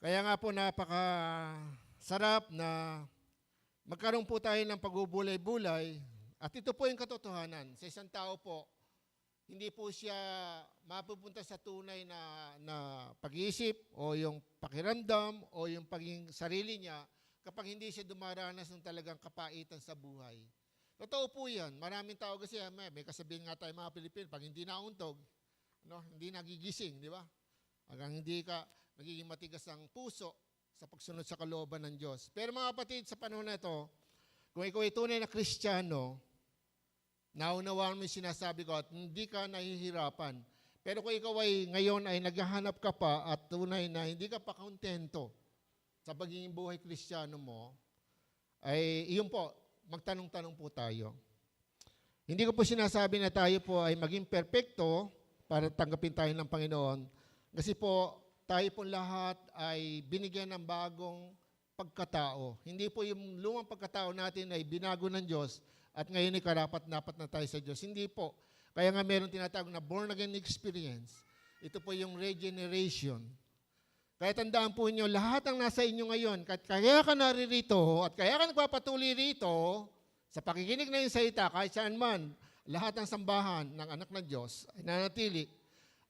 Kaya nga po napaka-sarap na magkaroon po tayo ng pagbubulay-bulay at ito po yung katotohanan. Sa isang tao po, hindi po siya mapupunta sa tunay na pag-iisip o yung pakiramdam o yung paging sarili niya kapag hindi siya dumaranas ng talagang kapaitan sa buhay. Totoo po yan. Maraming tao kasi, may kasabihan nga tayo mga Pilipino, pag hindi nauntog, hindi nagigising, di ba? Hanggang hindi ka nagiging matigas ang puso sa pagsunod sa kalooban ng Diyos. Pero mga kapatid, sa panahon na ito, kung ikaw ay tunay na Kristiyano, naunawaan mo yung sinasabi ko at hindi ka nahihirapan. Pero kung ikaw ay ngayon ay naghahanap ka pa at tunay na hindi ka pa kontento sa pagiging buhay Kristiyano mo, ay iyon po, magtanong-tanong po tayo. Hindi ko po sinasabi na tayo po ay maging perpekto para tanggapin tayo ng Panginoon. Kasi po, tayo po lahat ay binigyan ng bagong pagkatao. Hindi po yung lumang pagkatao natin ay binago ng Diyos at ngayon ay karapat-dapat na tayo sa Diyos. Hindi po. Kaya nga meron tinatawag na born-again experience. Ito po yung regeneration. Kaya tandaan po niyo, lahat ang nasa inyo ngayon, kaya ka naririto at kaya ka nagpapatuloy rito sa pakikinig na yung salita, kahit saan man, lahat ng sambahan ng anak ng Diyos ay nanatili,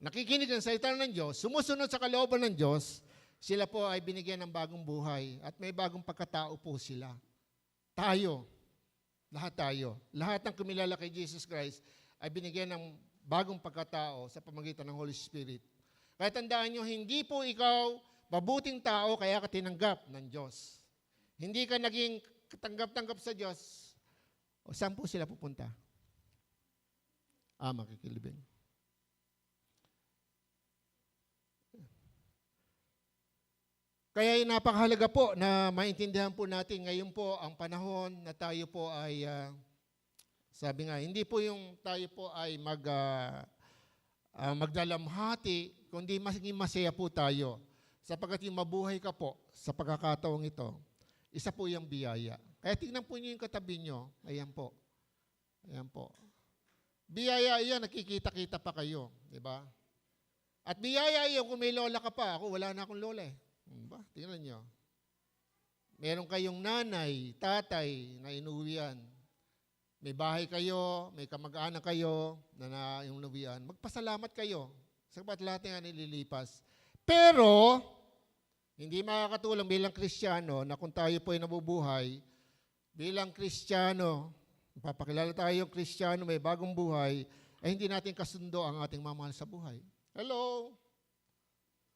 nakikinig ng salita ng Diyos, sumusunod sa kalooban ng Diyos, sila po ay binigyan ng bagong buhay at may bagong pagkatao po sila. Tayo, lahat ng kumilala kay Jesus Christ ay binigyan ng bagong pagkatao sa pamamagitan ng Holy Spirit. Kaya tandaan nyo, hindi po ikaw mabuting tao kaya ka tinanggap ng Diyos. Hindi ka naging tanggap-tanggap sa Diyos. O saan po sila pupunta? Makikilibing. Kaya napakahalaga po na maintindihan po natin ngayon po ang panahon na tayo po ay, sabi nga, hindi po yung tayo po ay magdalamhati, kundi maging masaya po tayo. Sapagkat yung mabuhay ka po sa pagkakataong ito, isa po yung biyaya. Kaya tingnan po niyo yung katabi niyo, ayan po. Ayan po. Biyaya yan, nakikita-kita pa kayo, di ba? At biyaya yan, kung may lola ka pa, ako wala na akong lola eh. Diba? Tingnan nyo. Meron kayong nanay, tatay na inuwian. May bahay kayo, may kamag-anak kayo na inuwian. Magpasalamat kayo. Sabat lahat nga nililipas. Pero, hindi makakatulong bilang Kristiyano na kung tayo po ay nabubuhay, bilang Kristiyano, papakilala tayo Kristiyano, may bagong buhay, ay hindi natin kasundo ang ating mamahal sa buhay. Hello?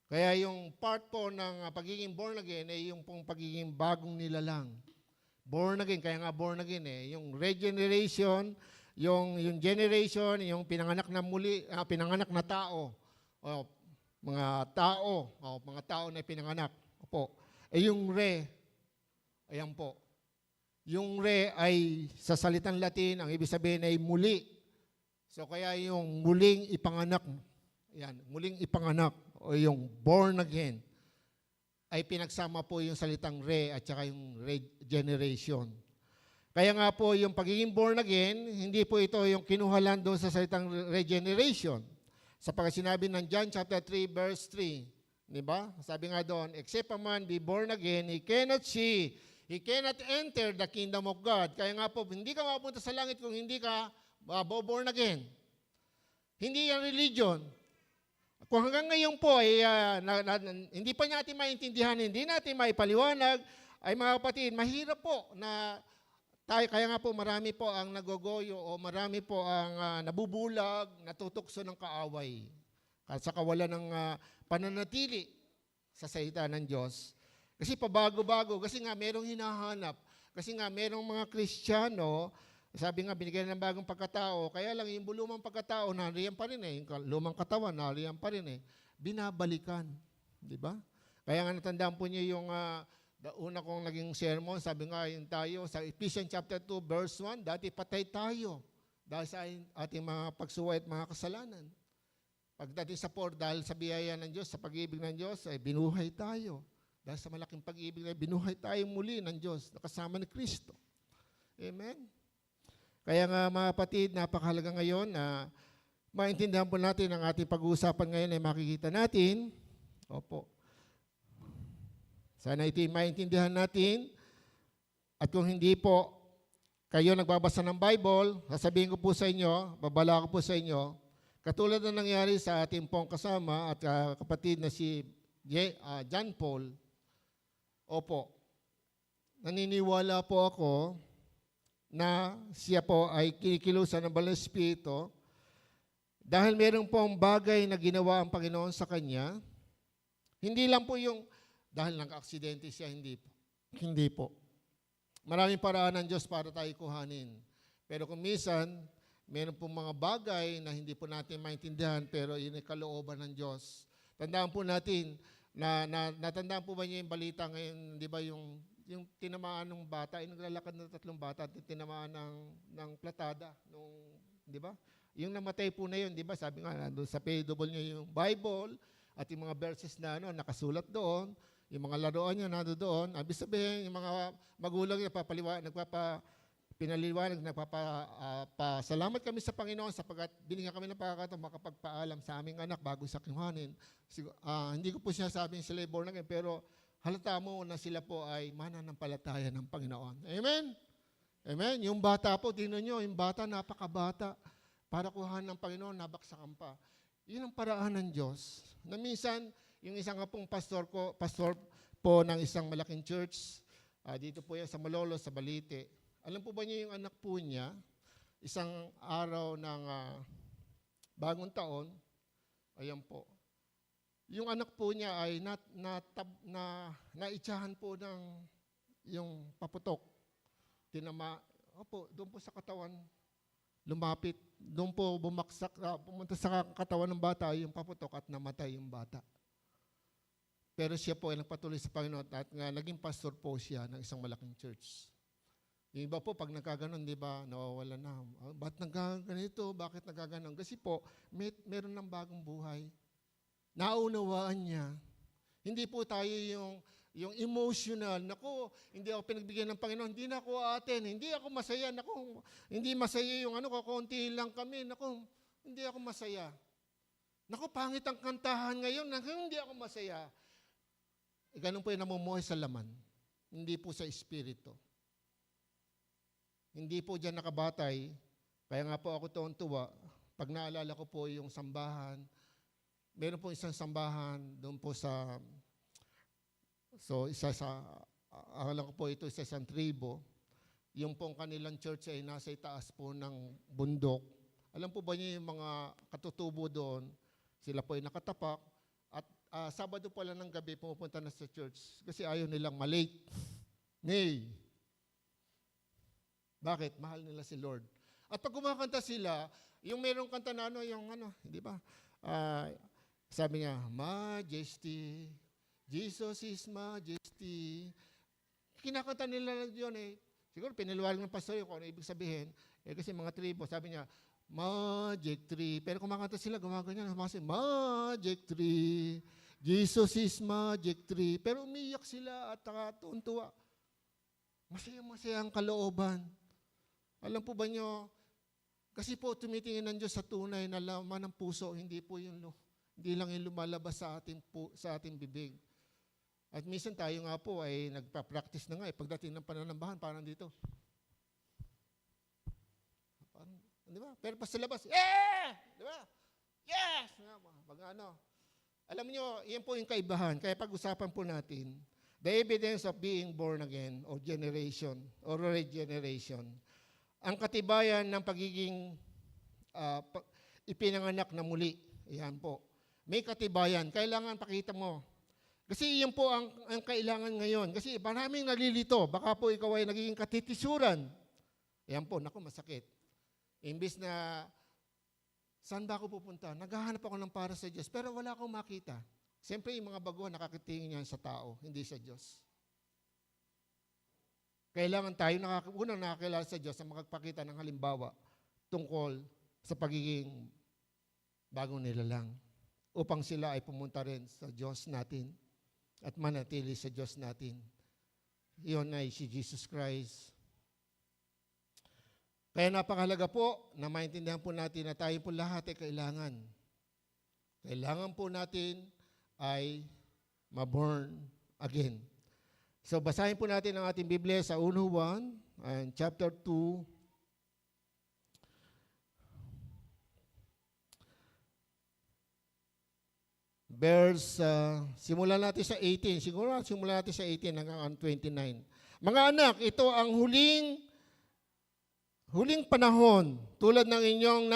Kaya yung part po ng pagiging born again ay yung pong pagiging bagong nilalang. Born again, kaya nga born again yung regeneration, yung generation, yung pinanganak na muli, pinanganak na tao. O, mga tao na pinanganak. Opo. Yung ayan po. Yung ay sa salitang Latin, ang ibig sabihin ay muli. So kaya yung muling ipanganak, muling ipanganak, o yung born again, ay pinagsama po yung salitang at saka yung regeneration. Kaya nga po yung pagiging born again, hindi po ito yung kinuhalan doon sa salitang regeneration. Sapagkat sinabi ng John chapter 3 verse 3, di ba? Sabi nga doon, except a man be born again, he cannot enter the kingdom of God. Kaya nga po, hindi ka mapunta sa langit kung hindi ka born again. Hindi yan religion. Kung hanggang ngayon po ay hindi pa natin maintindihan, hindi natin maipaliwanag, ay mga kapatid, mahirap po na tayo, kaya nga po marami po ang nagogoyo o marami po ang nabubulag, natutukso ng kaaway sa kawalan ng pananatili sa salita ng Diyos. Kasi pabago-bago, kasi nga merong hinahanap, kasi nga merong mga Kristiyano, sabi nga, binigyan ng bagong pagkatao, kaya lang yung lumang pagkatao, nariyan pa rin yung lumang katawan, nariyan pa rin binabalikan. Di ba? Kaya nga natandaan po niyo yung una kong naging sermon, sabi nga yung tayo, sa Ephesians chapter 2, verse 1, dati patay tayo dahil sa ating mga pagsuway at mga kasalanan. Pagdating sa dahil sa biyaya ng Diyos, sa pag-ibig ng Diyos, ay binuhay tayo. Dahil sa malaking pag-ibig, ay binuhay tayo muli ng Diyos, nakasama ni Kristo. Amen? Kaya nga mga kapatid, napakahalaga ngayon na maintindihan po natin ang ating pag-uusapan ngayon ay makikita natin. Opo. Sana ito'y maintindihan natin. At kung hindi po kayo nagbabasa ng Bible, sasabihin ko po sa inyo, babala ko po sa inyo, katulad na nangyari sa ating pong kasama at kapatid na si John Paul, opo, naniniwala po ako na siya po ay kinikilusan ng Banal na Espiritu dahil meron pong bagay na ginawa ang Panginoon sa kanya. Hindi lang po yung dahil nag-aksidente siya, hindi po. Hindi po. Maraming paraan ng Diyos para tayo kuhanin. Pero kung minsan, meron pong mga bagay na hindi po natin maintindihan pero yun ay kalooban ng Diyos. Tandaan po natin, natandaan po ba niyo yung balita ngayon, di ba yung tinamaan ng bata, yung naglalakad ng 3 bata, tinamaan ng platada, di ba? Yung namatay po na yun, di ba? Sabi nga, nandun sa PW niyo yung Bible at yung mga verses na nakasulat doon, yung mga laruan niya nando doon. Ibig sabihin, yung mga magulang niya nagpapasalamat kami sa Panginoon sapagkat binigyan kami ng pagkakataon makapagpaalam sa aming anak bago sa kinuhanin. Hindi ko po siya sabing sila ay born again, pero halata mo na sila po ay mananampalataya ng Panginoon. Amen? Amen? Yung bata po, tingnan nyo, yung bata, napakabata. Para kuhanan ng Panginoon, nabaksakan pa. Yun ang paraan ng Diyos. Na minsan, yung isang pong pastor po ng isang malaking church, dito po yan sa Malolos, sa Balite. Alam po ba niyo yung anak po niya, isang araw ng bagong taon, ayan po, yung anak po niya ay naitsahan po ng yung paputok. Doon po sa katawan, lumapit, doon po bumaksak, pumunta sa katawan ng bata yung paputok at namatay yung bata. Pero siya po ay nagpatuloy sa Panginoon at nga naging pastor po siya ng isang malaking church. Yung iba po, pag nagkaganon, di ba, nawawala na. Ba't nagkaganito? Bakit nagkaganon? Kasi po, meron ng bagong buhay. Naunawaan niya. Hindi po tayo yung emotional, naku, hindi ako pinagbigyan ng Panginoon, hindi na ako atin, hindi ako masaya, naku, hindi masaya yung konti lang kami, naku, hindi ako masaya. Naku, pangit ang kantahan ngayon, naku, hindi ako masaya. Ganun po yung namumuhay sa laman, hindi po sa espiritu. Hindi po dyan nakabatay, kaya nga po ako tuwa, pag naalala ko po yung sambahan, meron po isang sambahan doon po alam ko po ito sa isang tribo, yung pong kanilang church ay nasa itaas po ng bundok. Alam po ba niyo yung mga katutubo doon, sila po ay nakatapak, at Sabado pala ng gabi pumupunta na sa church kasi ayaw nilang malate. Nay. Bakit? Mahal nila si Lord. At pag kumakanta sila, yung merong kanta na di ba? Sabi niya, Majesty, Jesus is Majesty. Kinakanta nila yun eh. Siguro piniliwanag ng pastor yun kung ano ibig sabihin. Kasi mga tribo, sabi niya, Magic Tree. Pero kumakanta sila, gumaganyan. Magic Tree. Jesus is Magic Tree. Pero umiyak sila at tuwan-tuwa. Masaya-masaya ang kalooban. Alam po ba nyo, kasi po tumitingin ng Diyos sa tunay na laman ng puso, hindi lang yung lumalabas sa ating bibig. At minsan tayo nga po ay nagpa-practice na nga pagdating ng pananambahan, parang dito. Di ba? Pero pa sa labas, yeah! Di ba? Yes! Alam niyo, yan po yung kaibahan. Kaya pag-usapan po natin, the evidence of being born again or generation or regeneration. Ang katibayan ng pagiging ipinanganak na muli. Yan po. May katibayan. Kailangan pakita mo. Kasi yan po ang kailangan ngayon. Kasi maraming nalilito. Baka po ikaw ay nagiging katitisuran. Yan po, naku, masakit. Imbis na, saan ba ako pupunta? Naghahanap ako ng para sa Diyos, pero wala akong makita. Siyempre, yung mga baguhan, nakakatingin yan sa tao, hindi sa Diyos. Kailangan tayo unang nakakilala sa Diyos na makapakita ng halimbawa tungkol sa pagiging bagong nilalang upang sila ay pumunta rin sa Diyos natin at manatili sa Diyos natin. Iyon ay si Jesus Christ. Kaya napakahalaga po na maintindihan po natin na tayo po lahat ay kailangan. Kailangan po natin ay ma-born again. So basahin po natin ang ating Biblia sa 1 Juan and chapter 2. Simulan natin sa 18. Siguro simulan natin sa 18 hanggang 29. Mga anak, ito ang huling panahon tulad ng inyong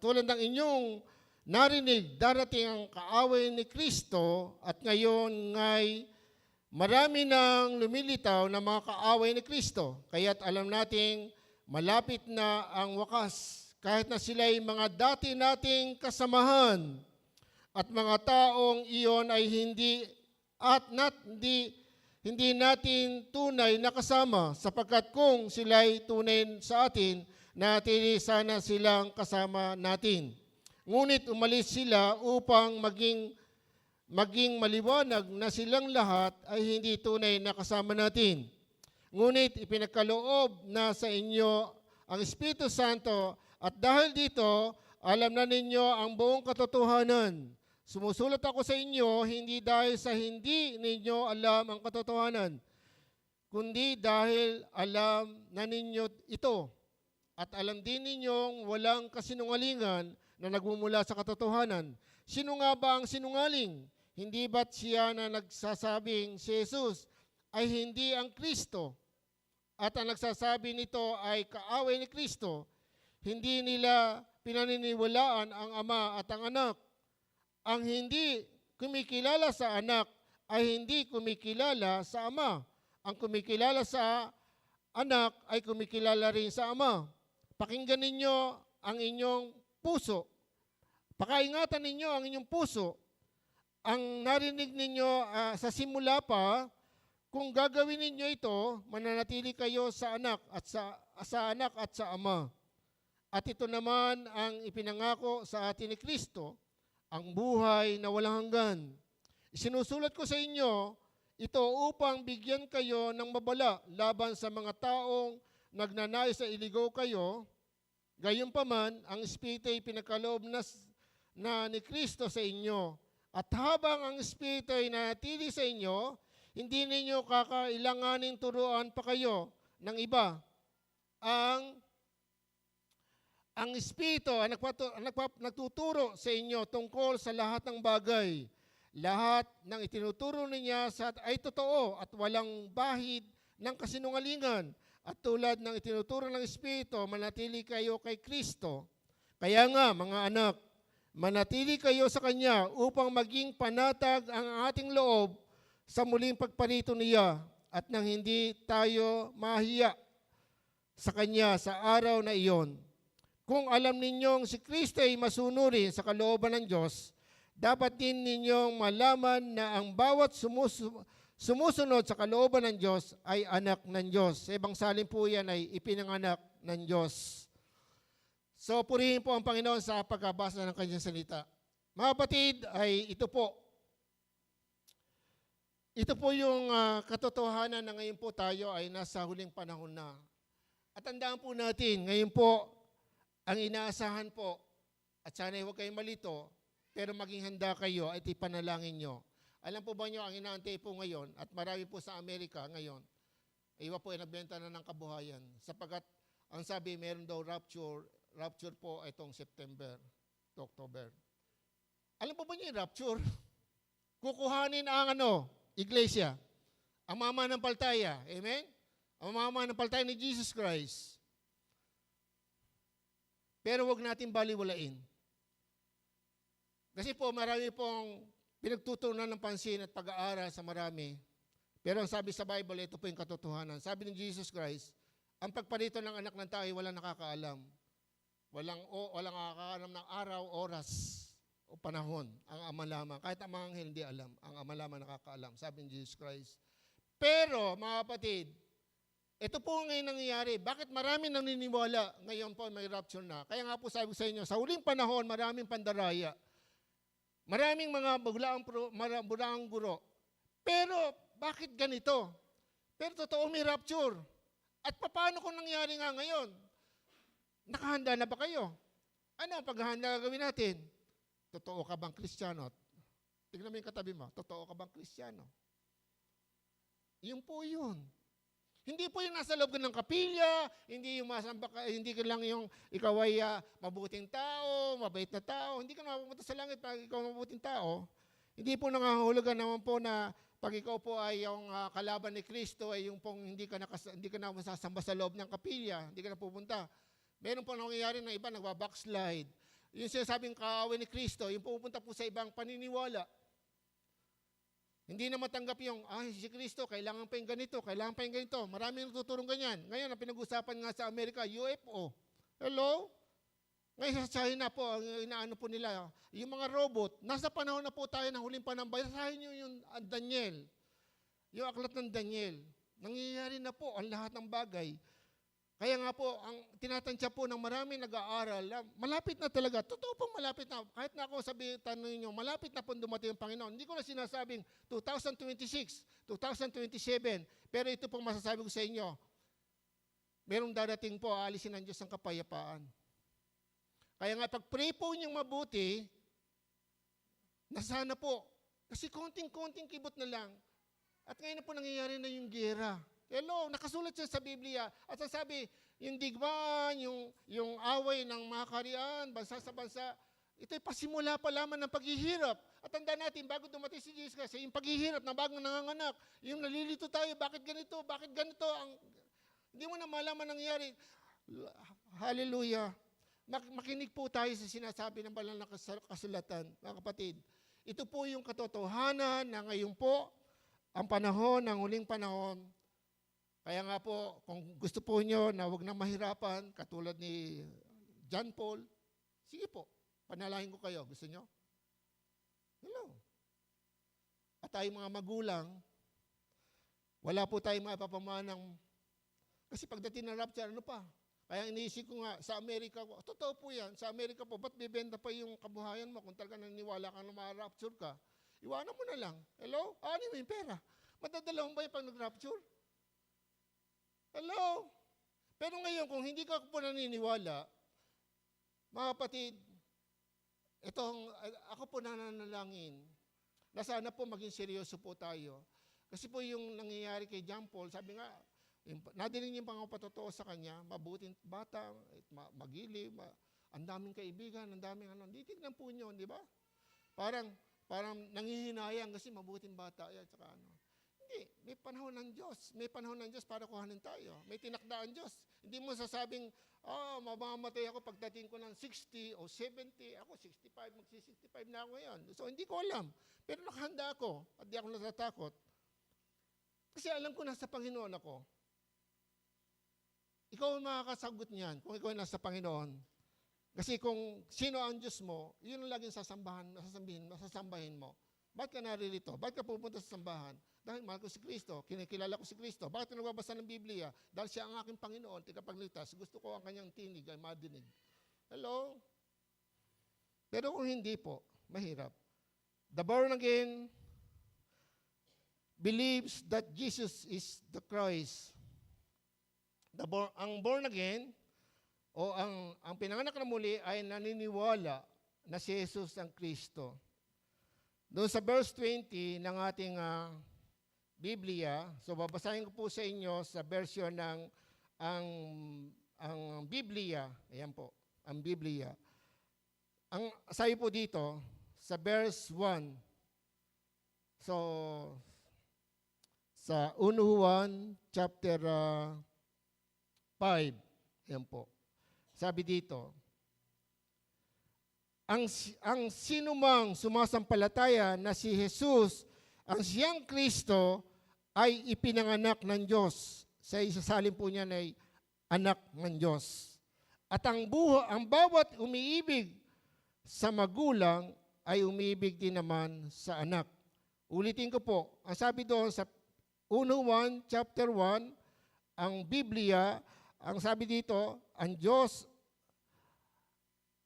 tulad ng inyong narinig, darating ang kaaway ni Kristo at ngayon ngay marami nang lumilitaw na mga kaaway ni Kristo. Kaya't alam nating malapit na ang wakas kahit na sila'y mga dati nating kasamahan at mga taong iyon ay hindi natin tunay na kasama sapagkat kung sila'y tunay sa atin, natili sana silang kasama natin. Ngunit umalis sila upang maging maliwanag na silang lahat ay hindi tunay na kasama natin. Ngunit ipinagkaloob na sa inyo ang Espiritu Santo at dahil dito, alam na ninyo ang buong katotohanan. Sumusulat ako sa inyo hindi dahil sa hindi ninyo alam ang katotohanan, kundi dahil alam na ninyo ito. At alam din ninyong walang kasinungalingan na nagmumula sa katotohanan. Sino nga ba ang sinungaling? Hindi ba't siya na nagsasabing si Jesus ay hindi ang Kristo? At ang nagsasabi nito ay kaaway ni Kristo. Hindi nila pinaniniwalaan ang Ama at ang Anak. Ang hindi kumikilala sa Anak ay hindi kumikilala sa Ama. Ang kumikilala sa Anak ay kumikilala rin sa Ama. Pakinggan ninyo ang inyong puso. Pakaingatan ninyo ang inyong puso. Ang narinig ninyo sa simula pa, kung gagawin ninyo ito, mananatili kayo sa Anak at sa Anak at sa Ama. At ito naman ang ipinangako sa atin ni Kristo, ang buhay na walang hanggan. Isinusulat ko sa inyo ito upang bigyan kayo ng babala laban sa mga taong nagnanais na iligaw kayo. Gayunpaman, ang Espiritu ay pinagkaloob na ni Kristo sa inyo. At habang ang Espiritu ay nanatili sa inyo, hindi ninyo kakailanganing turuan pa kayo ng iba. Ang Espiritu ang nagtuturo sa inyo tungkol sa lahat ng bagay. Lahat ng itinuturo niya ay totoo at walang bahid ng kasinungalingan. At tulad ng itinuturo ng Espiritu, manatili kayo kay Kristo. Kaya nga, mga anak, manatili kayo sa Kanya upang maging panatag ang ating loob sa muling pagparito niya at nang hindi tayo mahiya sa Kanya sa araw na iyon. Kung alam ninyong si Kristo ay masunurin sa kalooban ng Diyos, dapat din ninyong malaman na ang bawat sumusunod sa kalooban ng Diyos ay anak ng Diyos. Sa ibang salin po yan ay ipinanganak ng Diyos. So purihin po ang Panginoon sa pagkabasa ng Kanyang salita. Mga kapatid, ay ito po. Ito po yung katotohanan na ngayon po tayo ay nasa huling panahon na. At tandaan po natin, ngayon po, ang inaasahan po, at sana'y huwag kayong malito, pero maging handa kayo at ipanalangin nyo. Alam po ba nyo, ang inaantay po ngayon, at marami po sa Amerika ngayon, iba po ay nagbenta na ng kabuhayan. Sapagkat, ang sabi, meron daw rapture po itong September to October. Alam po ba nyo yung rapture? Kukuhanin ang iglesia. Ang mamanampalataya. Amen? Ang mamanampalataya ni Jesus Christ. Pero wag natin baliwalain. Kasi po marami pong pinagtutunan ng pansin at pag-aaral sa marami. Pero ang sabi sa Bible, ito po yung katotohanan. Sabi ni Jesus Christ, ang pagparito ng anak ng tao ay walang nakakaalam. Walang nakakaalam ng araw, oras, o panahon. Ang Ama lamang. Kahit ang mga anghel hindi alam. Ang Ama lamang nakakaalam. Sabi ni Jesus Christ. Pero, mga kapatid, ito po ngayon nangyayari. Bakit marami naniniwala ngayon po may rapture na? Kaya nga po sabi ko sa inyo, sa huling panahon, maraming pandaraya. Maraming mga bulaang guro. Pero, bakit ganito? Pero totoo may rapture. At paano kung nangyari nga ngayon? Nakahanda na ba kayo? Ano ang paghahanda gagawin natin? Totoo ka bang Kristiyano? Tignan mo yung katabi mo. Totoo ka bang Kristiyano? Yun po yun. Hindi po yung nasa loob ka ng kapilya, hindi yung masamba ka, hindi ka lang yung ikaw ay mabuting tao, mabait na tao, hindi ka na mapupunta sa langit pag ikaw mabuting tao. Hindi po nangangahulugan naman po na pag ikaw po ay yung kalaban ni Kristo, ay yung pong hindi ka na masasamba sa loob ng kapilya, hindi ka na pupunta. Meron po nangyayari na iba, nagbabackslide. Yung sinasabing kaaway ni Kristo, yung pupunta po sa ibang paniniwala. Hindi na matanggap yung, si Kristo, kailangan pa yung ganito, kailangan pa yung ganito. Maraming nagtuturong ganyan. Ngayon, ang pinag-usapan nga sa Amerika, UFO. Hello? Ngayon sa China po, ang inaano po nila, yung mga robot, nasa panahon na po tayo ng huling panambay. Basahin nyo yung Daniel, yung aklat ng Daniel. Nangyayari na po ang lahat ng bagay. Kaya nga po, ang tinatansya po ng marami nag-aaral, malapit na talaga, totoo pong malapit na, kahit na ako tanong nyo, malapit na po dumating ang Panginoon. Hindi ko na sinasabing 2026, 2027, pero ito pong masasabi ko sa inyo, merong darating po, aalisin ng Diyos ang kapayapaan. Kaya nga, pag-pray po niyong mabuti, nasana po, kasi konting-konting kibot na lang, at ngayon na po nangyayari na yung gera. Hello, nakasulat siya sa Biblia. At sasabi, yung digmaan, yung away ng mga kaharian, bansa sa bansa, ito'y pasimula pa lamang ng paghihirap. At tanda natin, bago dumating si Jesus kasi, yung paghihirap na bagong nanganganak, yung nalilito tayo, bakit ganito, hindi mo na malaman nangyari. Hallelujah. Makinig po tayo sa sinasabi ng banal na kasulatan, mga kapatid. Ito po yung katotohanan na ngayon po, ang panahon, ang huling panahon. Kaya nga po, kung gusto po nyo na huwag nang mahirapan, katulad ni John Paul, sige po, panalangin ko kayo. Gusto nyo? Hello. At tayong mga magulang, wala po tayong mapapamanang, kasi pagdating ng rapture, ano pa? Kaya iniisip ko nga, sa Amerika, totoo po yan, sa Amerika po, ba't bibenta pa yung kabuhayan mo kung talaga naniniwala ka na ma-rapture ka? Iwanan mo na lang. Hello? Ano mo yung pera? Madadala mo ba yung pag nag-rapture? Hello? Pero ngayon, kung hindi ka po naniniwala, mga kapatid, ako po nananalangin, na sana po maging seryoso po tayo. Kasi po yung nangyayari kay John Paul, sabi nga, nadinig niyo pang patotoo sa kanya, mabuting bata, magilib, ang daming kaibigan, ang daming ano. Di tignan po niyo, di ba? Parang nangihinayang kasi mabuting bata yan, saka ano. Hindi, may panahon ng Diyos. May panahon ng Diyos para kuhanin tayo. May tinakdaan Diyos. Hindi mo sasabing, mamamatay ako pagdating ko ng 60 o 70. Ako 65, magsi-65 na ako ngayon. So, hindi ko alam. Pero nakahanda ako at di ako natatakot. Kasi alam ko nasa Panginoon ako. Ikaw ang makakasagot niyan kung ikaw ay nasa Panginoon. Kasi kung sino ang Diyos mo, yun ang laging sasambahin mo. Bakit ka naririto? Bakit ka pupunta sa sambahan? Dahil mahal ko si Kristo, kinikilala ko si Kristo. Bakit ka nagbabasa ng Biblia? Dahil siya ang aking Panginoon, tigapagligtas. Gusto ko ang kanyang tinig ay madinig. Hello? Pero kung hindi po, mahirap. The born again believes that Jesus is the Christ. Ang born again, o ang pinanganak na muli ay naniniwala na si Jesus ang Kristo. Doon sa verse 20 ng ating Biblia, so babasahin ko po sa inyo sa version ng ang Biblia, ayan po, ang Biblia. Ang sabi po dito, sa verse 1, so sa 1 Juan chapter 5, ayan po, sabi dito, ang sinumang sumasampalataya na si Jesus, ang siyang Kristo, ay ipinanganak ng Diyos. Sa isasalin po niya ay anak ng Diyos. At ang bawat umiibig sa magulang ay umiibig din naman sa anak. Ulitin ko po, ang sabi doon sa 1 Juan chapter 1, ang Biblia, ang sabi dito, ang Diyos,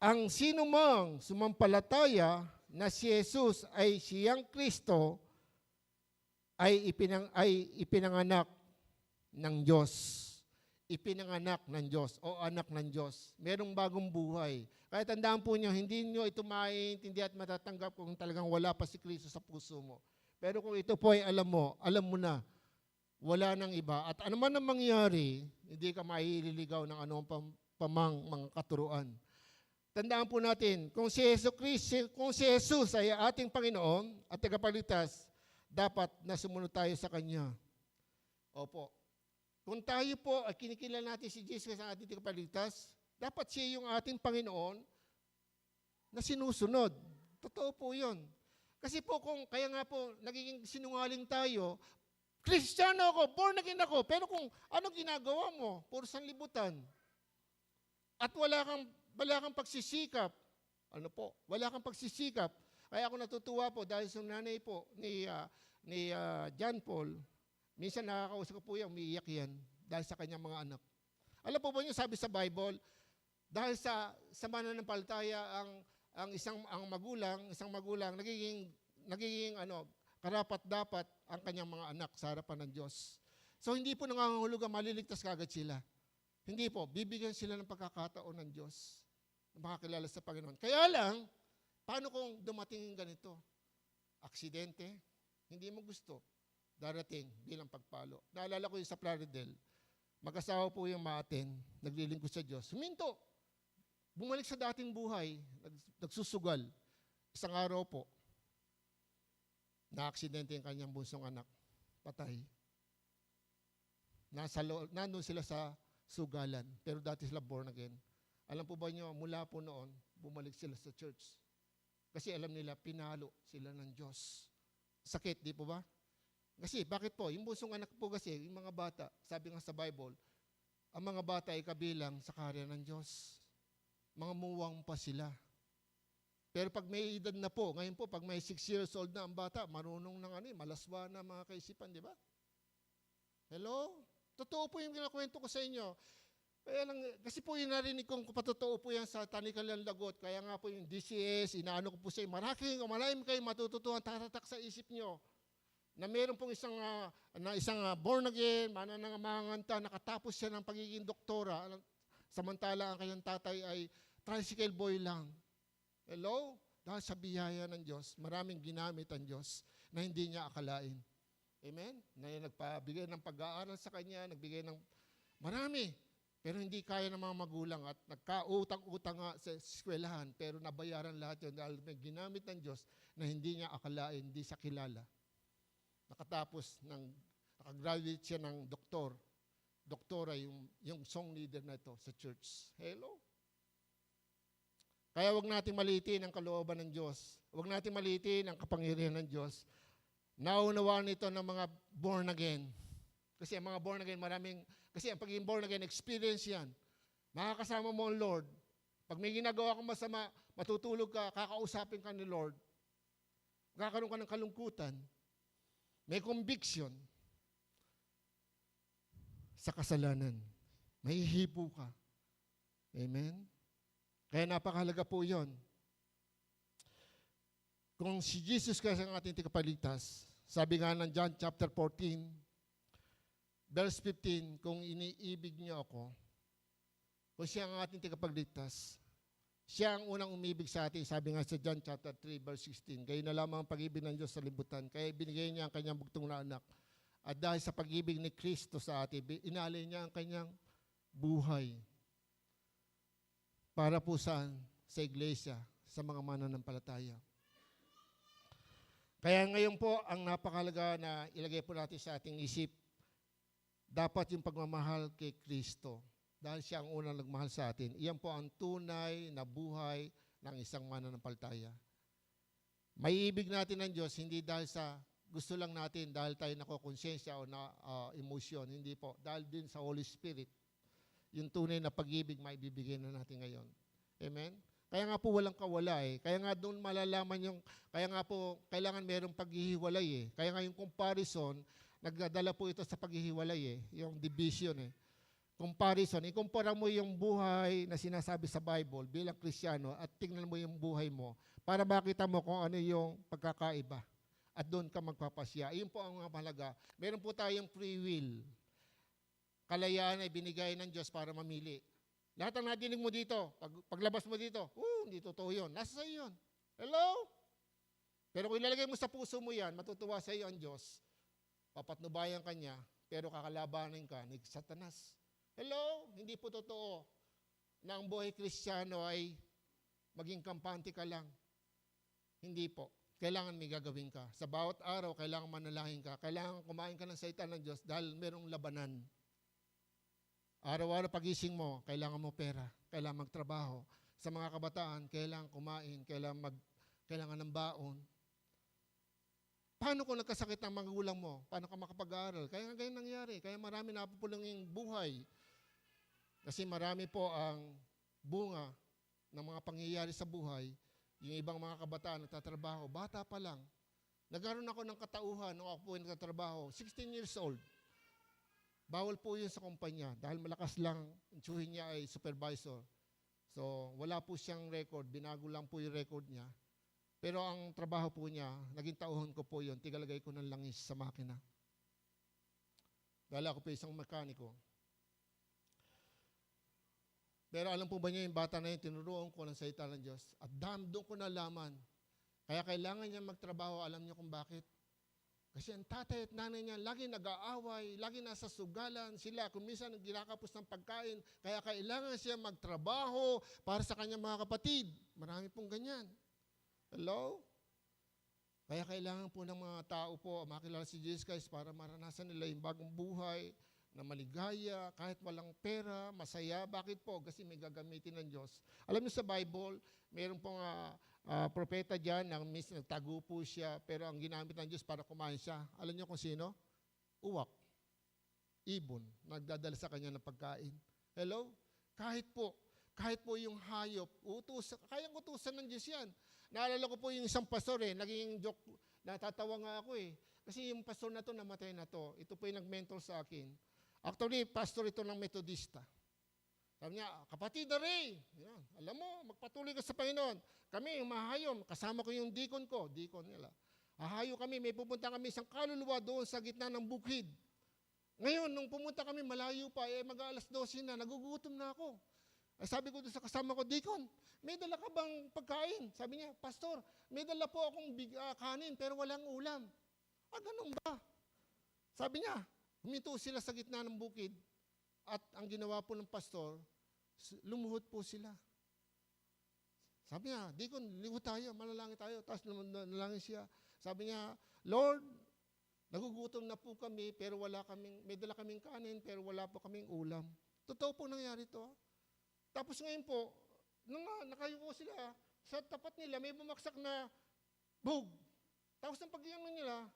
ang sinumang sumampalataya na si Jesus ay siyang Kristo, ay ipinanganak ng Diyos. Ipinanganak ng Diyos o anak ng Diyos. Merong bagong buhay. Kaya tandaan po niyo, hindi niyo ito maiintindihan at matatanggap kung talagang wala pa si Kristo sa puso mo. Pero kung ito po ay alam mo na wala nang iba. At ano man ang mangyari, hindi ka maililigaw ng anong pamang mga katuruan. Tandaan po natin, kung si Jesus ay ating Panginoon at tagapagligtas, dapat na sumunod tayo sa Kanya. Opo. Kung tayo po ay kinikilala natin si Jesus ang ating tagapagligtas, dapat siya yung ating Panginoon na sinusunod. Totoo po yun. Kasi po kaya nga po, nagiging sinungaling tayo, Kristiyano ako, born again ako, pero kung ano ginagawa mo, puro sanlibutan. At wala kang pagsisikap. Ano po? Wala kang pagsisikap. Kaya ako natutuwa po dahil sa nanay po ni John Paul, minsan nakakausap ko po yan, umiiyak yan dahil sa kanyang mga anak. Alam po ba niyo, sabi sa Bible, dahil sa mananampalataya isang magulang nagiging karapat-dapat ang kanyang mga anak sa harapan ng Diyos. So hindi po nangangahulugan maliligtas kagad sila. Hindi po, bibigyan sila ng pagkakataon ng Diyos na makakilala sa Panginoon. Kaya lang, paano kung dumating yung ganito? Aksidente, hindi mo gusto, darating bilang pagpalo. Naalala ko yung sa Plaridel, mag-asawa po yung maaten, naglilingkod sa Diyos. Huminto, bumalik sa dating buhay, nagsusugal. Isang araw po, na-aksidente yung kanyang bunsong anak, patay. Nandun sila sa sugalan, pero dati sila born again. Alam po ba niyo, mula po noon, bumalik sila sa church. Kasi alam nila, pinalo sila ng Diyos. Sakit, di po ba? Kasi, bakit po? Yung bunsong anak po kasi, yung mga bata, sabi nga sa Bible, ang mga bata ay kabilang sa karya ng Diyos. Mga muwang pa sila. Pero pag may edad na po, ngayon po, pag may 6 years old na ang bata, marunong ng malaswa na mga kaisipan, di ba? Hello? Totoo po yung kinakwento ko sa inyo. Kaya lang, kasi po yung narinig kong patotoo po yan sa Tanikalan Lagot. Kaya nga po yung DCS, inaano ko po sa inyo, maraming kayo matututuhan, tatatak sa isip nyo na meron pong isang born again, manananganganta, nakatapos siya ng pagiging doktora, samantala ang kanyang tatay ay tricycle boy lang. Hello? Dahil sa biyaya ng Diyos, maraming ginamit ang Diyos na hindi niya akalain. Amen? Na nagpabigay ng pag-aaral sa kanya, nagbigay ng marami. Pero hindi kaya ng mga magulang at nagkautang-utang nga sa eskwelahan, pero nabayaran lahat yun dahil may ginamit ng Diyos na hindi niya akalain, hindi sa kilala. Nakagraduate siya ng doktor. Doktora yung song leader na ito sa church. Hello? Kaya wag natin maliitin ang kalooban ng Diyos. Wag natin maliitin ang kapangyarihan ng Diyos. Naunawaan ito ng mga born again. Kasi ang mga born again, kasi ang pagiging born again, experience yan. Makakasama mo ang Lord. Pag may ginagawa kang masama, matutulog ka, kakausapin ka ni Lord. Magkakaroon ka ng kalungkutan. May conviction sa kasalanan. Mahihipo ka. Amen? Kaya napakahalaga po yun. Kung si Jesus Christ ang ating tagapagligtas, sabi nga ng John chapter 14, verse 15, kung iniibig niyo ako, kung siya ang ating tagapagligtas, siya ang unang umibig sa atin, sabi nga sa John chapter 3, verse 16, gayon na lamang ang pag-ibig ng Diyos sa libutan, kaya binigay niya ang kanyang bugtong na anak. At dahil sa pag-ibig ni Kristo sa atin, inalay niya ang kanyang buhay. Para po saan? Sa iglesia, sa mga mananampalataya. Kaya ngayon po, ang napakahalaga na ilagay po natin sa ating isip, dapat yung pagmamahal kay Kristo. Dahil siya ang unang nagmahal sa atin. Iyan po ang tunay na buhay ng isang mananampalataya. May ibig natin ng Diyos, hindi dahil sa gusto lang natin, dahil tayo nakokonsensya o na emosyon. Hindi po. Dahil din sa Holy Spirit. Yung tunay na pag-ibig, maibibigay na natin ngayon. Amen? Kaya nga po walang kawala eh. Kaya nga doon malalaman kaya nga po kailangan merong paghihiwalay eh. Kaya nga yung comparison, nagdadala po ito sa paghihiwalay eh. Yung division eh. Comparison, ikumpara mo yung buhay na sinasabi sa Bible bilang Kristiyano at tingnan mo yung buhay mo para makita mo kung ano yung pagkakaiba. At doon ka magpapasya. Iyon po ang mahalaga. Meron po tayong free will. Kalayaan ay binigay ng Diyos para mamili. Lahat ang nadinig mo dito, paglabas mo dito, hindi totoo yun. Nasa sa'yo yun. Hello? Pero kung ilalagay mo sa puso mo yan, matutuwa sa iyo ang Diyos. Papatnubayan ka niya pero kakalabanin ka ni Satanas. Hello? Hindi po totoo na ang buhay Kristiyano ay maging kampante ka lang. Hindi po. Kailangan may gagawin ka. Sa bawat araw, kailangan manalangin ka. Kailangan kumain ka ng salita ng Diyos dahil merong labanan. Araw-araw pagising mo, kailangan mo pera. Kailangan magtrabaho. Sa mga kabataan, kailangan kumain. Kailangan ng baon. Paano kung nagkasakit ang magulang mo? Paano ka makapag-aaral? Kaya nga ganyan nangyari. Kaya marami napupulang yung buhay. Kasi marami po ang bunga ng mga pangyayari sa buhay. Yung ibang mga kabataan nagtatrabaho, bata pa lang. Nagkaroon ako ng katauhan nung ako po nagtatrabaho, 16 years old. Bawal po yun sa kumpanya dahil malakas lang, ang tsuhin niya ay supervisor. So, wala po siyang record, binago lang po yung record niya. Pero ang trabaho po niya, naging tauhan ko po yun, tigalagay ko ng langis sa makina. Dahil ako po isang mekaniko. Pero alam po ba niya, yung bata na yun, tinuruan ko ng salita ng Diyos. At doon ko nalaman. Kaya kailangan niya magtrabaho, alam niyo kung bakit. Kasi ang tatay at nanay niya, lagi nag-aaway, lagi nasa sugalan sila. Kung minsan ginakapos ng pagkain, kaya kailangan siya magtrabaho para sa kanyang mga kapatid. Marami pong ganyan. Hello? Kaya kailangan po ng mga tao po makilala si Jesus Christ para maranasan nila yung bagong buhay, na maligaya, kahit walang pera, masaya. Bakit po? Kasi may gagamitin ng Diyos. Alam niyo sa Bible, mayroon pong propeta dyan, nagtago po siya, pero ang ginamit ng Diyos para kumain siya. Alam niyo kung sino? Uwak. Ibon. Nagdadala sa kanya ng pagkain. Hello? Kahit po yung hayop, kayang utusan ng Diyos yan. Naalala ko po yung isang pastor naging joke, natatawa nga ako Kasi yung pastor na to, namatay na to. Ito po yung nag-mentor sa akin. Actually, pastor ito ng Metodista. Sabi niya, kapatid na Ray, yan, alam mo, magpatuloy ka sa Panginoon. Kami, mahayom, kasama ko yung deacon nila. Hahayo kami, may pupunta kami isang kaluluwa doon sa gitna ng bukid. Ngayon, nung pumunta kami, malayo pa, mag-alas 12 na, nagugutom na ako. Sabi ko doon sa kasama ko, deacon, may dala ka bang pagkain? Sabi niya, pastor, may dala po akong kanin, pero walang ulam. Ganun ba? Sabi niya, huminto sila sa gitna ng bukid at ang ginawa po ng pastor, lumuhod po sila. Sabi niya, Deacon, liho tayo, manalangin tayo. Tapos nalangin siya. Sabi niya, Lord, nagugutom na po kami, pero may dala kaming kanin, pero wala po kaming ulam. Totoo po nangyari to. Tapos ngayon po, nung nakayuko sila, sa tapat nila, may bumaksak na bug. Tapos ang pag-iano nila,